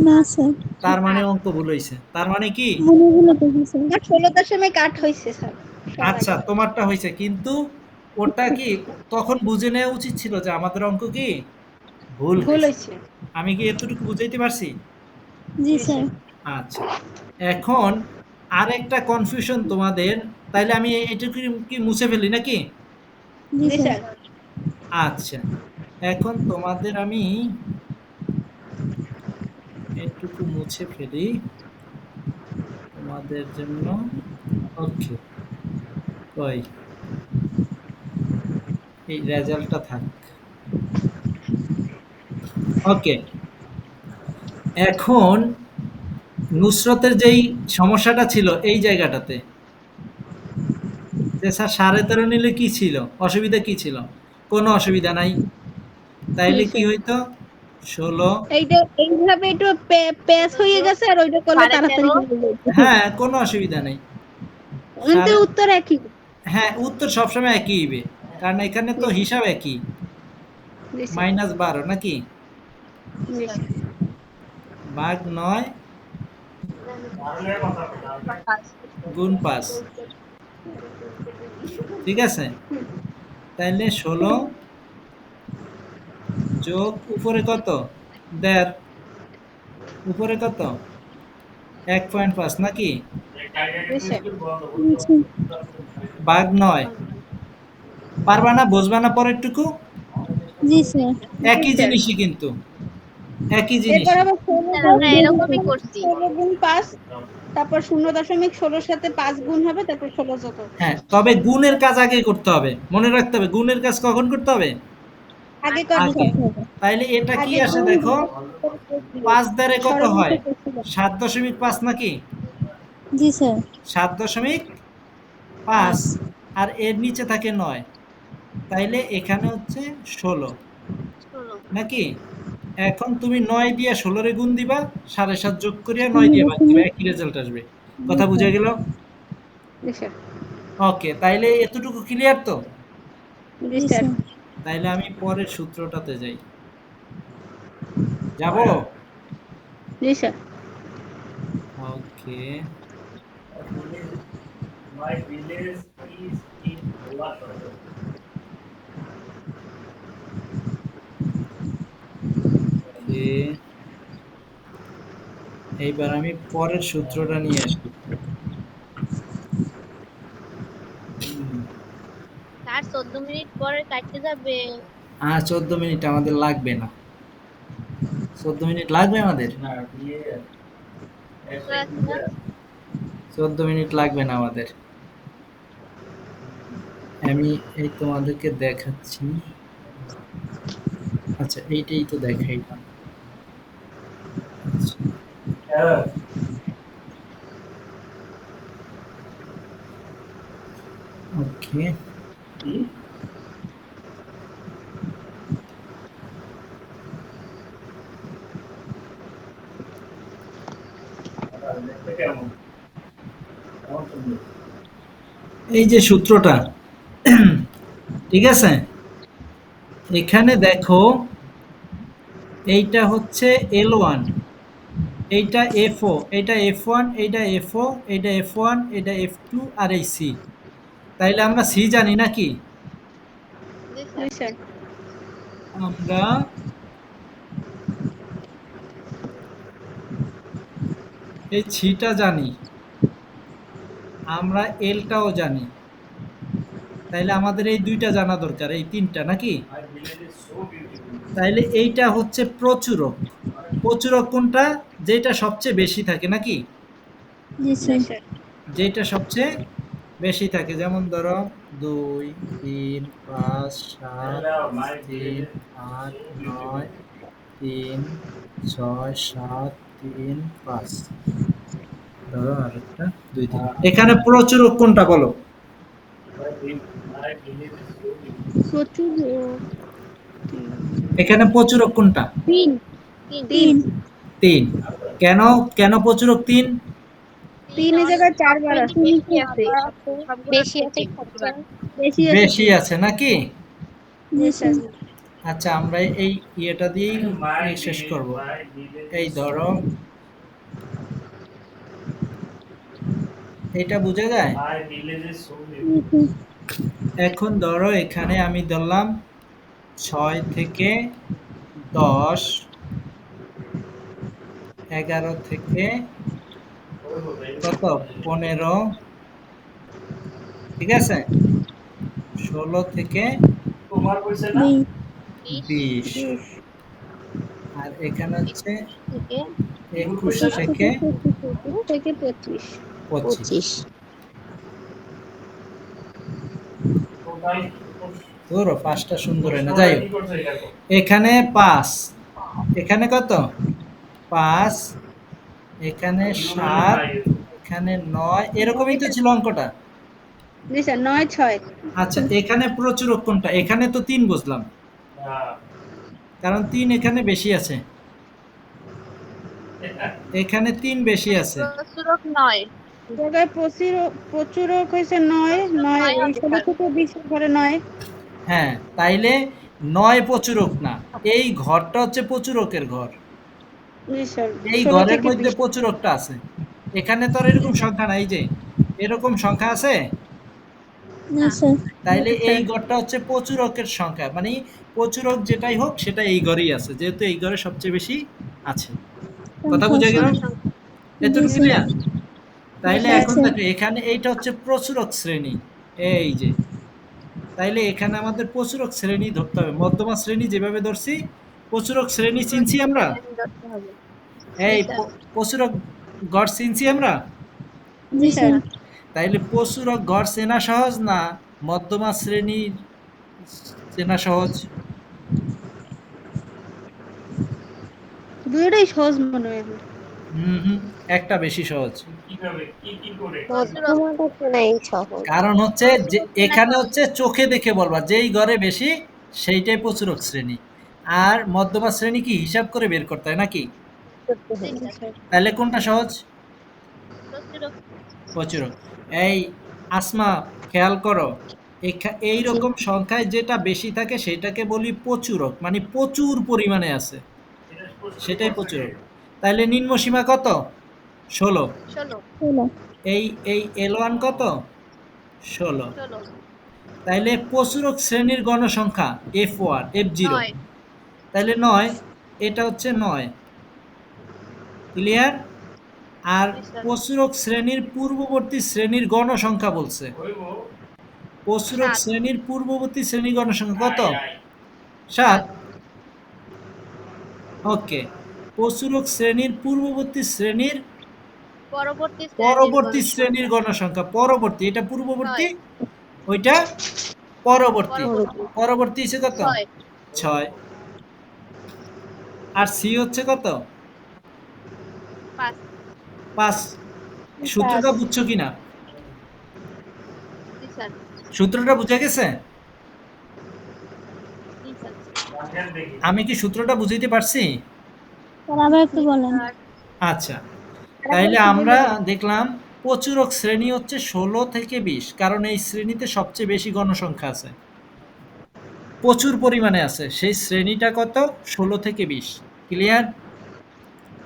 না স্যার। তার মানে অঙ্ক ভুল হইছে। তার মানে কি? মনেগুলো দেখি স্যার। আমার 16.8 হয়েছে স্যার। আচ্ছা, তোমারটা হইছে, কিন্তু ওটা কি তখন বুঝে নেওয়া উচিত ছিল যে আমাদের অঙ্ক কি ভুল ভুল হইছে? হয়েছে। আমি কি এতটুকু বুঝাইতে পারছি? জি স্যার। আচ্ছা, এখন আরেকটা কনফিউশন তোমাদের তাইলে আমি এইটুকু কি মুছে ফেলি নাকি? জি স্যার। আচ্ছা, এখন তোমাদের আমি এইটুকু মুছে ফেলি তোমাদের জন্য। ওকে, কই এই রেজাল্টটা থাক। ওকে, এখন নুসরতের যেই সমস্যাটা ছিল এই জায়গাটাতে, যে স্যার 13.5 নিলে কি ছিল, অসুবিধা কি ছিল? কোনো অসুবিধা নাই। জি তাইলে কি স্যার। হইতো? 16। এইটা এইভাবে একটু প্যাচ হয়ে গেছে আর ওইটা করলে সাড়ে তাড়াতাড়ি তেরো। হয়ে যাবে। হ্যাঁ, কোনো অসুবিধা নেই। কিন্তু সাড়ে উত্তর একই। হ্যাঁ, উত্তর সবসময় একই হইবে। কারণ এখানে তো হিসাব একই। জি স্যার। -12 নাকি? জি স্যার। ভাগ 9 গুণ 5। ঠিক আছে? তাইলে 16 যোগ উপরে কত? 1.5, উপরে কত? 1.5 নাকি? জি স্যার। ভাগ 9। পারবা না? বুঝবা না পরেরটুকু? জি স্যার। জি একই স্যার। জিনিসই কিন্তু। একই এরপর জিনিসই। আবার স্যার আমরা এরকমই করছি। 16 গুণ 5, তারপর 0.16 সাথে 5 গুণ হবে, তারপর 16 যত। হ্যাঁ, তবে গুণের কাজ আগে করতে হবে। মনে রাখতে হবে গুণের কাজ কখন করতে হবে? আগে কাজ আগে। করতে হবে। তাইলে এটা কি আগে আসে গুণ দেখো? তারপর যোগ। 5 দ্বারা কত সরলরেখা হয়? করতে হবে। 7.5 নাকি? জি স্যার। 7.5, আর এর নিচে থাকে 9। তাইলে এখানে হচ্ছে 16 নাকি? এখন তুমি 9 দিয়া 16 রে গুণ দিবা, 7.5 যোগ করিয়া 9 দিয়ে ভাগ দিবা, একই রেজাল্ট আসবে। জি কথা বুঝা স্যার। গেল? জি স্যার। ওকে, তাইলে এতটুকু ক্লিয়ার তো? জি স্যার। তাইলে আমি পরের সূত্রটাতে যাই। যাবো? জি স্যার। ওকে। ওকে, এইবার আমি পরের সূত্রটা নিয়ে আসি। স্যার 14 মিনিট পরে কাটতে যাবে। 14 মিনিট আমাদের লাগবে না। 14 মিনিট লাগবে আমাদের? বুঝতে পারছি না। 14 মিনিট লাগবে না আমাদের। আমি এই তোমাদেরকে দেখাচ্ছি। আচ্ছা, এইটাই তো দেখাইলাম। আচ্ছা, ওকে। এই যে সূত্রটা, ঠিক আছে? এখানে দেখো, এইটা হচ্ছে L1, এইটা F0, এইটা F1, এইটা F0, এইটা F1, এইটা F2 আর এই C। তাইলে আমরা C জানি নাকি? জি জি স্যার। স্যার। আমরা এই ছিটা জানি, আমরা এলটাও জানি। তাইলে আমাদের এই দুইটা জানা দরকার, এই তিনটা নাকি? তাইলে এইটা হচ্ছে প্রচুরক। প্রচুরক কোনটা? যেটা সবচেয়ে বেশি থাকে নাকি? জি স্যার। যেটা সবচেয়ে বেশি থাকে, যেমন ধরো 2, 3, 5, 7, 3, 8, 9, 3, 6, 7, 3, 5। ধরো আরেকটা 2, 3। এখানে প্রচুরক কোনটা বলো? প্রচুর। এখানে প্রচুরক কোনটা? 3। 3। 3। 3। কেন? কেন প্রচুরক 3? 3 এর জায়গায় 4 বার আছে। বেশি আছে সবগুলোর বেশি আছে থেকে। সবচেয়ে। বেশি আছে। বেশি আছে নাকি? জি স্যার। আচ্ছা, আমরা এই ইয়েটা দিয়েই শেষ করব। এই ধরো, এটা বোঝা যায়? এখন ধরো এখানে আমি ধরলাম 6 থেকে 10, 11 থেকে কত? 15, ঠিক আছে? 16 থেকে বিশ 20 বিশ আর এখানে হচ্ছে থেকে 21 একুশ থেকে থেকে 25 25। 25। ধরো 5টা সুন্দর হয় না, যাই হোক। এখানে 5, এখানে কত? 5, এখানে 7, এখানে 9, এরকমই তো ছিল অঙ্কটা। জি স্যার 9 6 আচ্ছা, এখানে প্রচুরক কোনটা? এখানে তো 3 বুঝলাম, কারণ 3 এখানে বেশি আছে, এখানে 3 বেশি আছে। প্রচুরক 9 জায়গায় প্রচুরক হয়েছে 9 9 9 এই হবে 16 স্যার। থেকে 20 এর ঘরে 9 হ্যাঁ, তাইলে 9 প্রচুরক না, এই ঘরটা হচ্ছে প্রচুরকের ঘর। জি স্যার এই 16 ঘরের থেকে মধ্যে 20 প্রচুরকটা আছে। এখানে তো আর এরকম সংখ্যা নাই, যে এরকম সংখ্যা আছে। জি না স্যার তাইলে এই স্যার ঘরটা হচ্ছে প্রচুরকের সংখ্যা, মানে প্রচুরক যেটাই হোক সেটা এই ঘরেই আছে, যেহেতু এই ঘরে সবচেয়ে বেশি আছে। কথা বুঝে গেল? গণ সংখ্যা। জি এতটুকু স্যার ক্লিয়ার? তাইলে স্যার এখন দেখো, এখানে এইটা হচ্ছে প্রচুরক শ্রেণী, এই যে। তাইলে এখানে আমাদের প্রচুরক শ্রেণী ধরতে হবে, মধ্যমা শ্রেণী যেভাবে ধরছি, প্রচুরক শ্রেণী চিনছি প্রচুরক আমরা। শ্রেণী ধরতে হবে। জি এই স্যার। প্রচুরক গড় চিনছি আমরা। জি জি স্যার স্যার। তাইলে প্রচুরক গড় চেনা সহজ না মধ্যমা শ্রেণীর চেনা সহজ? দুইটাই সহজ মনে হয় আমার। হুম হুম, একটা বেশি সহজ। প্রচুরক মধ্যমাটা চেনাই সহজ। কারণ হচ্ছে যে প্রচুরক চেনা এখানে সহজ। হচ্ছে চোখে দেখে বলবা যেই ঘরে বেশি সেইটাই প্রচুরক শ্রেণী, আর মধ্যমা শ্রেণী কি হিসাব করে বের করতে হয় নাকি? করতে জি হবে। জি স্যার। স্যার তাহলে কোনটা সহজ? প্রচুরক। প্রচুরক। এই আসমা, খেয়াল করো, এই জি। রকম সংখ্যায় যেটা বেশি থাকে সেটাকে বলি প্রচুরক, মানে প্রচুর পরিমাণে আছে, সেটাই প্রচুরক। তাইলে নিম্ন সীমা কত? 16। 16 হলো এই এই L1 কত? 16। 16 তাইলে প্রচুরক শ্রেণীর গণসংখ্যা F1 F0, 9 তাইলে 9, এটা হচ্ছে 9। ক্লিয়ার? আর জি স্যার। প্রচুরক শ্রেণীর পূর্ববর্তী শ্রেণীর গণসংখ্যা বলছে। প্রচুরক 7 শ্রেণীর পূর্ববর্তী শ্রেণীর গণসংখ্যা কত? 7। 7 ওকে। প্রচুরক শ্রেণীর পূর্ববর্তী শ্রেণীর পরবর্তী শ্রেণীর পরবর্তী শ্রেণীর গণসংখ্যা গণসংখ্যা, পরবর্তী, এটা পূর্ববর্তী, 6 ওইটা পরবর্তী। পরবর্তী পরবর্তী হচ্ছে কত? 6 6। আর সি হচ্ছে কত? 5 5। 5 সূত্রটা বুঝছো কিনা? জি স্যার। সূত্রটা বুঝে গেছে? জি স্যার। আমি কি সূত্রটা বুঝাইতে পারছি? স্যার আবার একটু জি বলেন স্যার। আচ্ছা, তাইলে আমরা দেখলাম প্রচুরক শ্রেণী হচ্ছে 16 থেকে 20, কারণ এই শ্রেণীতে সবচেয়ে বেশি গণসংখ্যা আছে, প্রচুর পরিমাণে আছে, সেই শ্রেণীটা কত? 16 থেকে 20। ক্লিয়ার?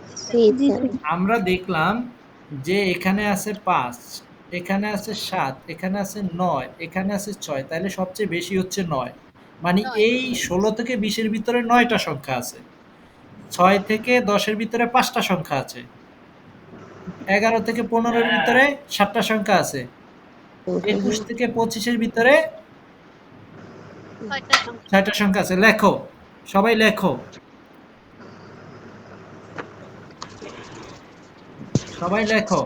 জি স্যার। জি জি স্যার। স্যার আমরা দেখলাম যে এখানে আছে 5, এখানে আছে 7, এখানে আছে 9, এখানে আছে 6, তাহলে সবচেয়ে বেশি হচ্ছে 9। মানে 9 এই 16 থেকে 20 এর ভিতরে 9টা সংখ্যা আছে, 6 থেকে 10 এর ভিতরে 5টা সংখ্যা আছে, 11 থেকে 15 এর ভিতরে 7টা সংখ্যা আছে, হুম, হুম, 21 হুম। থেকে 25 এর ভিতরে 6টা সংখ্যা। 6টা সংখ্যা আছে। লেখো, সবাই লেখো, সবাই লেখো।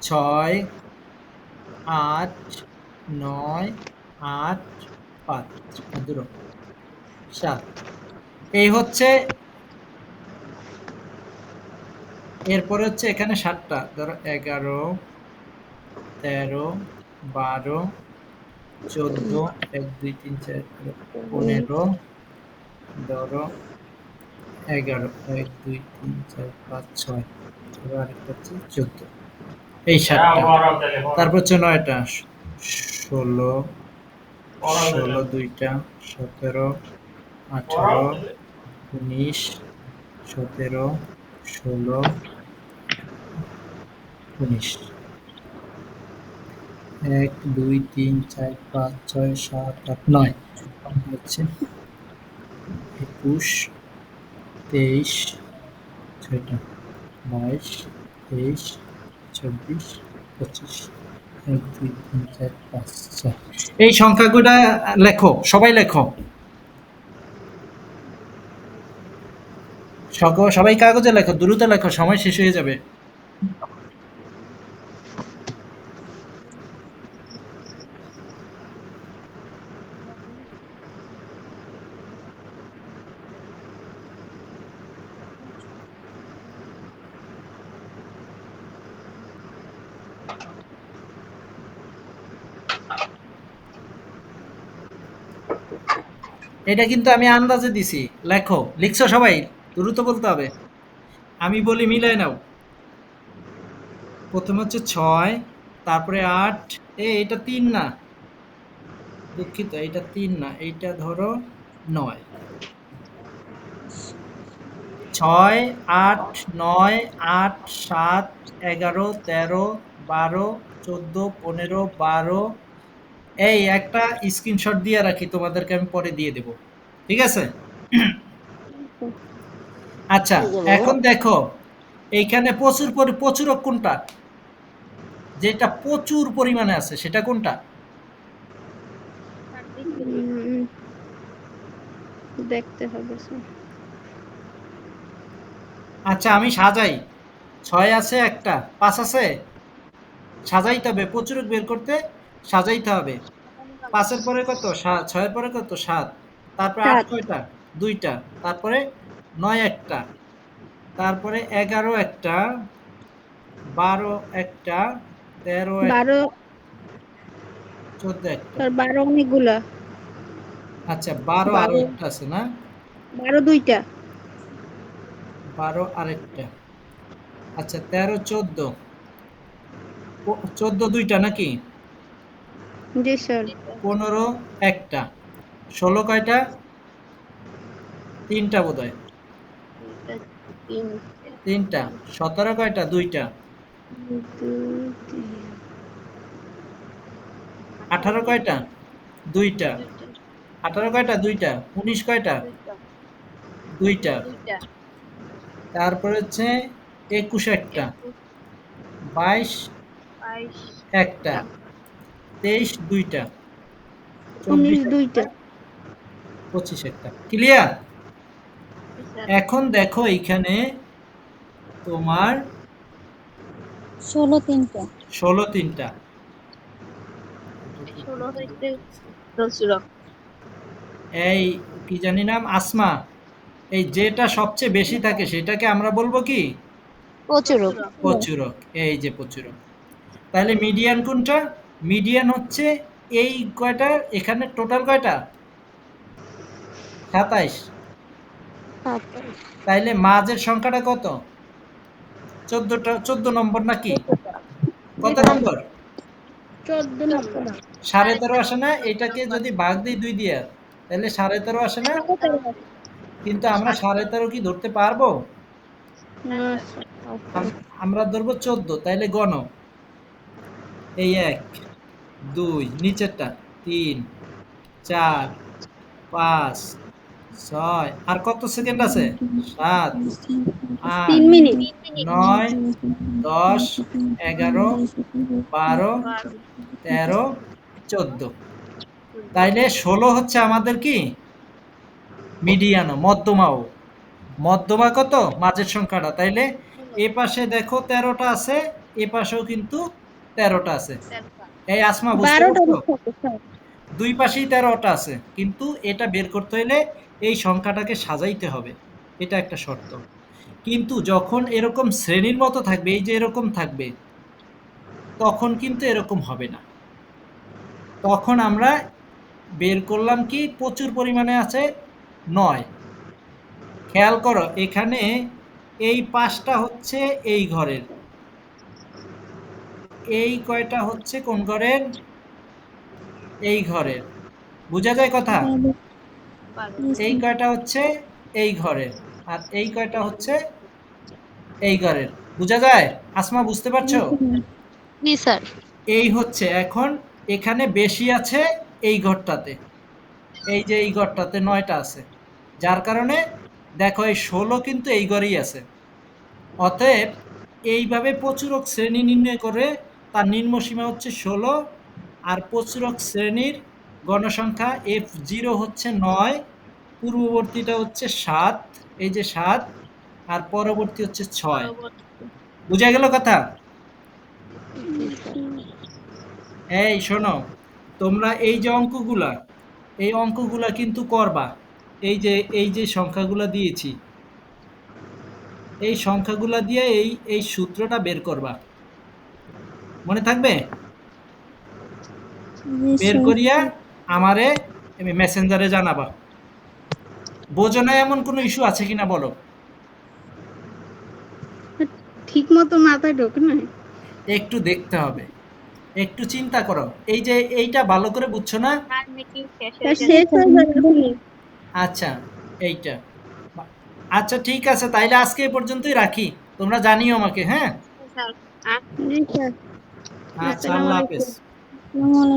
6, 8, 9, 8, 5, 7। এই হচ্ছে, এরপরে হচ্ছে এখানে 7টা, ধরো 11, 13, 12, 14, 1 2 3 4 15, ধরো 11, 1 2 3 4 5 6, তারপর আরেকটা হচ্ছে 14। এই 7টা, তারপর হচ্ছে 9টা, 16, 16 দুইটা, 17, 18, 19, 17, 16, 19। 1 2 3 4 5 6 7 8 9 হচ্ছে 21, 23, 6টা, 22, 23, 24, 25। 1 2 3 4 5 6 এই সংখ্যাগুলা লেখো, সবাই লেখো। সবাই কাগজে লেখো, দ্রুত লেখো, সময় শেষ হয়ে যাবে। এটা কিন্তু আমি আন্দাজে দিছি। লেখো, লিখছো সবাই? দ্রুত বলতে হবে। আমি বলি মিলাই নাও। প্রথমে হচ্ছে 6, তারপরে 8, এটা 3 না। দুঃখিত, এটা 3 না। এইটা ধরো 9। 6, 8, 9, 8, 7, 11, 13, 12, 14, 15, 12। এই একটা স্ক্রিনশট দিয়ে রাখি, তোমাদেরকে আমি পরে দিয়ে দেব। ঠিক আছে? আচ্ছা, এখন দেখো এইখানে প্রচুরক কোনটা? যেটা প্রচুর পরিমাণে আছে সেটা কোনটা? উম, দেখতে হবে স্যার। আচ্ছা, আমি সাজাই। 6 আছে একটা, 5 আছে। সাজাইতে হবে, প্রচুরক বের করতে সাজাইতে হবে। 5 এর পরে কত? 7। 6 এর পরে কত? 7। তারপরে 8 7 কয়টা? 2টা। তারপরে 9 একটা। তারপরে 11 একটা, 12 একটা, 13 একটা, 12 14 একটা। স্যার 12 অনেকগুলা। আচ্ছা, 12 আরো 12 একটা আছে না? 12 দুইটা। 12 আরেকটা। আচ্ছা, 13, 14। 14 দুইটা নাকি? জি স্যার। 15 একটা। 16 কয়টা? 3টা বোধহয়। 3টা। 17 কয়টা? 2টা। 18 কয়টা? 2টা। 18 কয়টা? 2টা। 19 কয়টা? 2টা। তারপরে হচ্ছে 21 একটা, 22 একটা, 23 2টা, 19 24 একটা, দুইটা। 25 একটা। ক্লিয়ার? এখন দেখো এইখানে তোমার 16 3টা। 16 3টা। এই কি জানি নাম? আসমা। এই যেটা সবচেয়ে বেশি থাকে সেটাকে আমরা বলবো কি? প্রচুরক। প্রচুরক। এই যে প্রচুরক। তাহলে মিডিয়ান কোনটা? মিডিয়ান হচ্ছে এই কয়টা, এখানে টোটাল কয়টা? 27। 27। তাইলে মাঝের সংখ্যাটা কত? 14 নম্বর নাকি? জি কত স্যার। নম্বর? 14 নম্বর। 13.5 আসে না? এটাকে যদি ভাগ দিই 2 দিয়ে, তাহলে 13.5 আসে না? কিন্তু আমরা 13.5 কি ধরতে পারবো? না স্যার। আমরা ধরবো 14। তাইলে গণ। এই 1, 2, নিচেরটা 3, 4, 5, 6, আর কত সেকেন্ড আছে? 7, 3 8, মিনিট। 9, 10, 11, 12, 13, 14। তাইলে 16 হচ্ছে আমাদের কি? মিডিয়ানও, মধ্যমাও। মধ্যমা কত? মাঝের সংখ্যাটা। তাইলে এ পাশে দেখো 13টা আছে, এ পাশেও কিন্তু 13টা আছে। এই আসমা, বুঝতে 12টা পারছো? থাকে স্যার। দুই পাশেই 13টা আছে, কিন্তু এটা বের করতে হলে এই সংখ্যাটাকে সাজাইতে হবে। এটা একটা শর্ত। কিন্তু যখন এরকম শ্রেণীর মতো থাকবে, এই যে এরকম থাকবে, তখন কিন্তু এরকম হবে না। তখন আমরা বের করলাম কি প্রচুর পরিমাণে আছে? 9। খেয়াল করো এখানে এই 5টা হচ্ছে এই ঘরের, এই কয়টা হচ্ছে কোন ঘরের? এই ঘরের। বুঝা যায় কথা? এই কয়টা হচ্ছে এই ঘরের, আর এই কয়টা হচ্ছে এই ঘরের। বুঝা যায়? আসমা, বুঝতে পারছো? জি স্যার। এই হচ্ছে এখন এখানে বেশি আছে এই ঘরটাতে। এই যে এই ঘরটাতে 9টা আছে। যার কারণে দেখো এই 16 কিন্তু এই ঘরেই আছে। অতএব এইভাবে প্রচুরক শ্রেণী নির্ণয় করে তার নিম্ন সীমা হচ্ছে 16 আর প্রচুরক শ্রেণীর গণসংখ্যা F0 হচ্ছে 9, পূর্ববর্তীটা হচ্ছে 7, এই যে 7, আর পরবর্তী হচ্ছে 6। বুঝা গেল কথা? এই শোনো, তোমরা এই যে অঙ্কগুলা, এই অঙ্কগুলা কিন্তু করবা। এই যে সংখ্যাগুলা দিয়েছি, এই সংখ্যাগুলা দিয়ে এই সূত্রটা বের করবা। মনে থাকবে? বের করিয়া আমারে মেসেঞ্জারে জানাবা। বোঝো না এমন কোনো ইস্যু আছে কিনা বলো। ঠিক মতো মাথায় ঢোকে না। একটু দেখতে হবে, একটু চিন্তা করো। এই যে এইটা ভালো করে বুঝছো না? আর মিটিং শেষ তা হয়ে শেষ হয়ে যাবে। আচ্ছা, এইটা। আচ্ছা ঠিক আছে, তাইলে আজকে এই পর্যন্তই রাখি। তোমরা জানিও আমাকে, হ্যাঁ? যাচ্ছে। জি স্যার। আচ্ছা, আল্লাহ হাফেজ। আসসালামু আলাইকুম।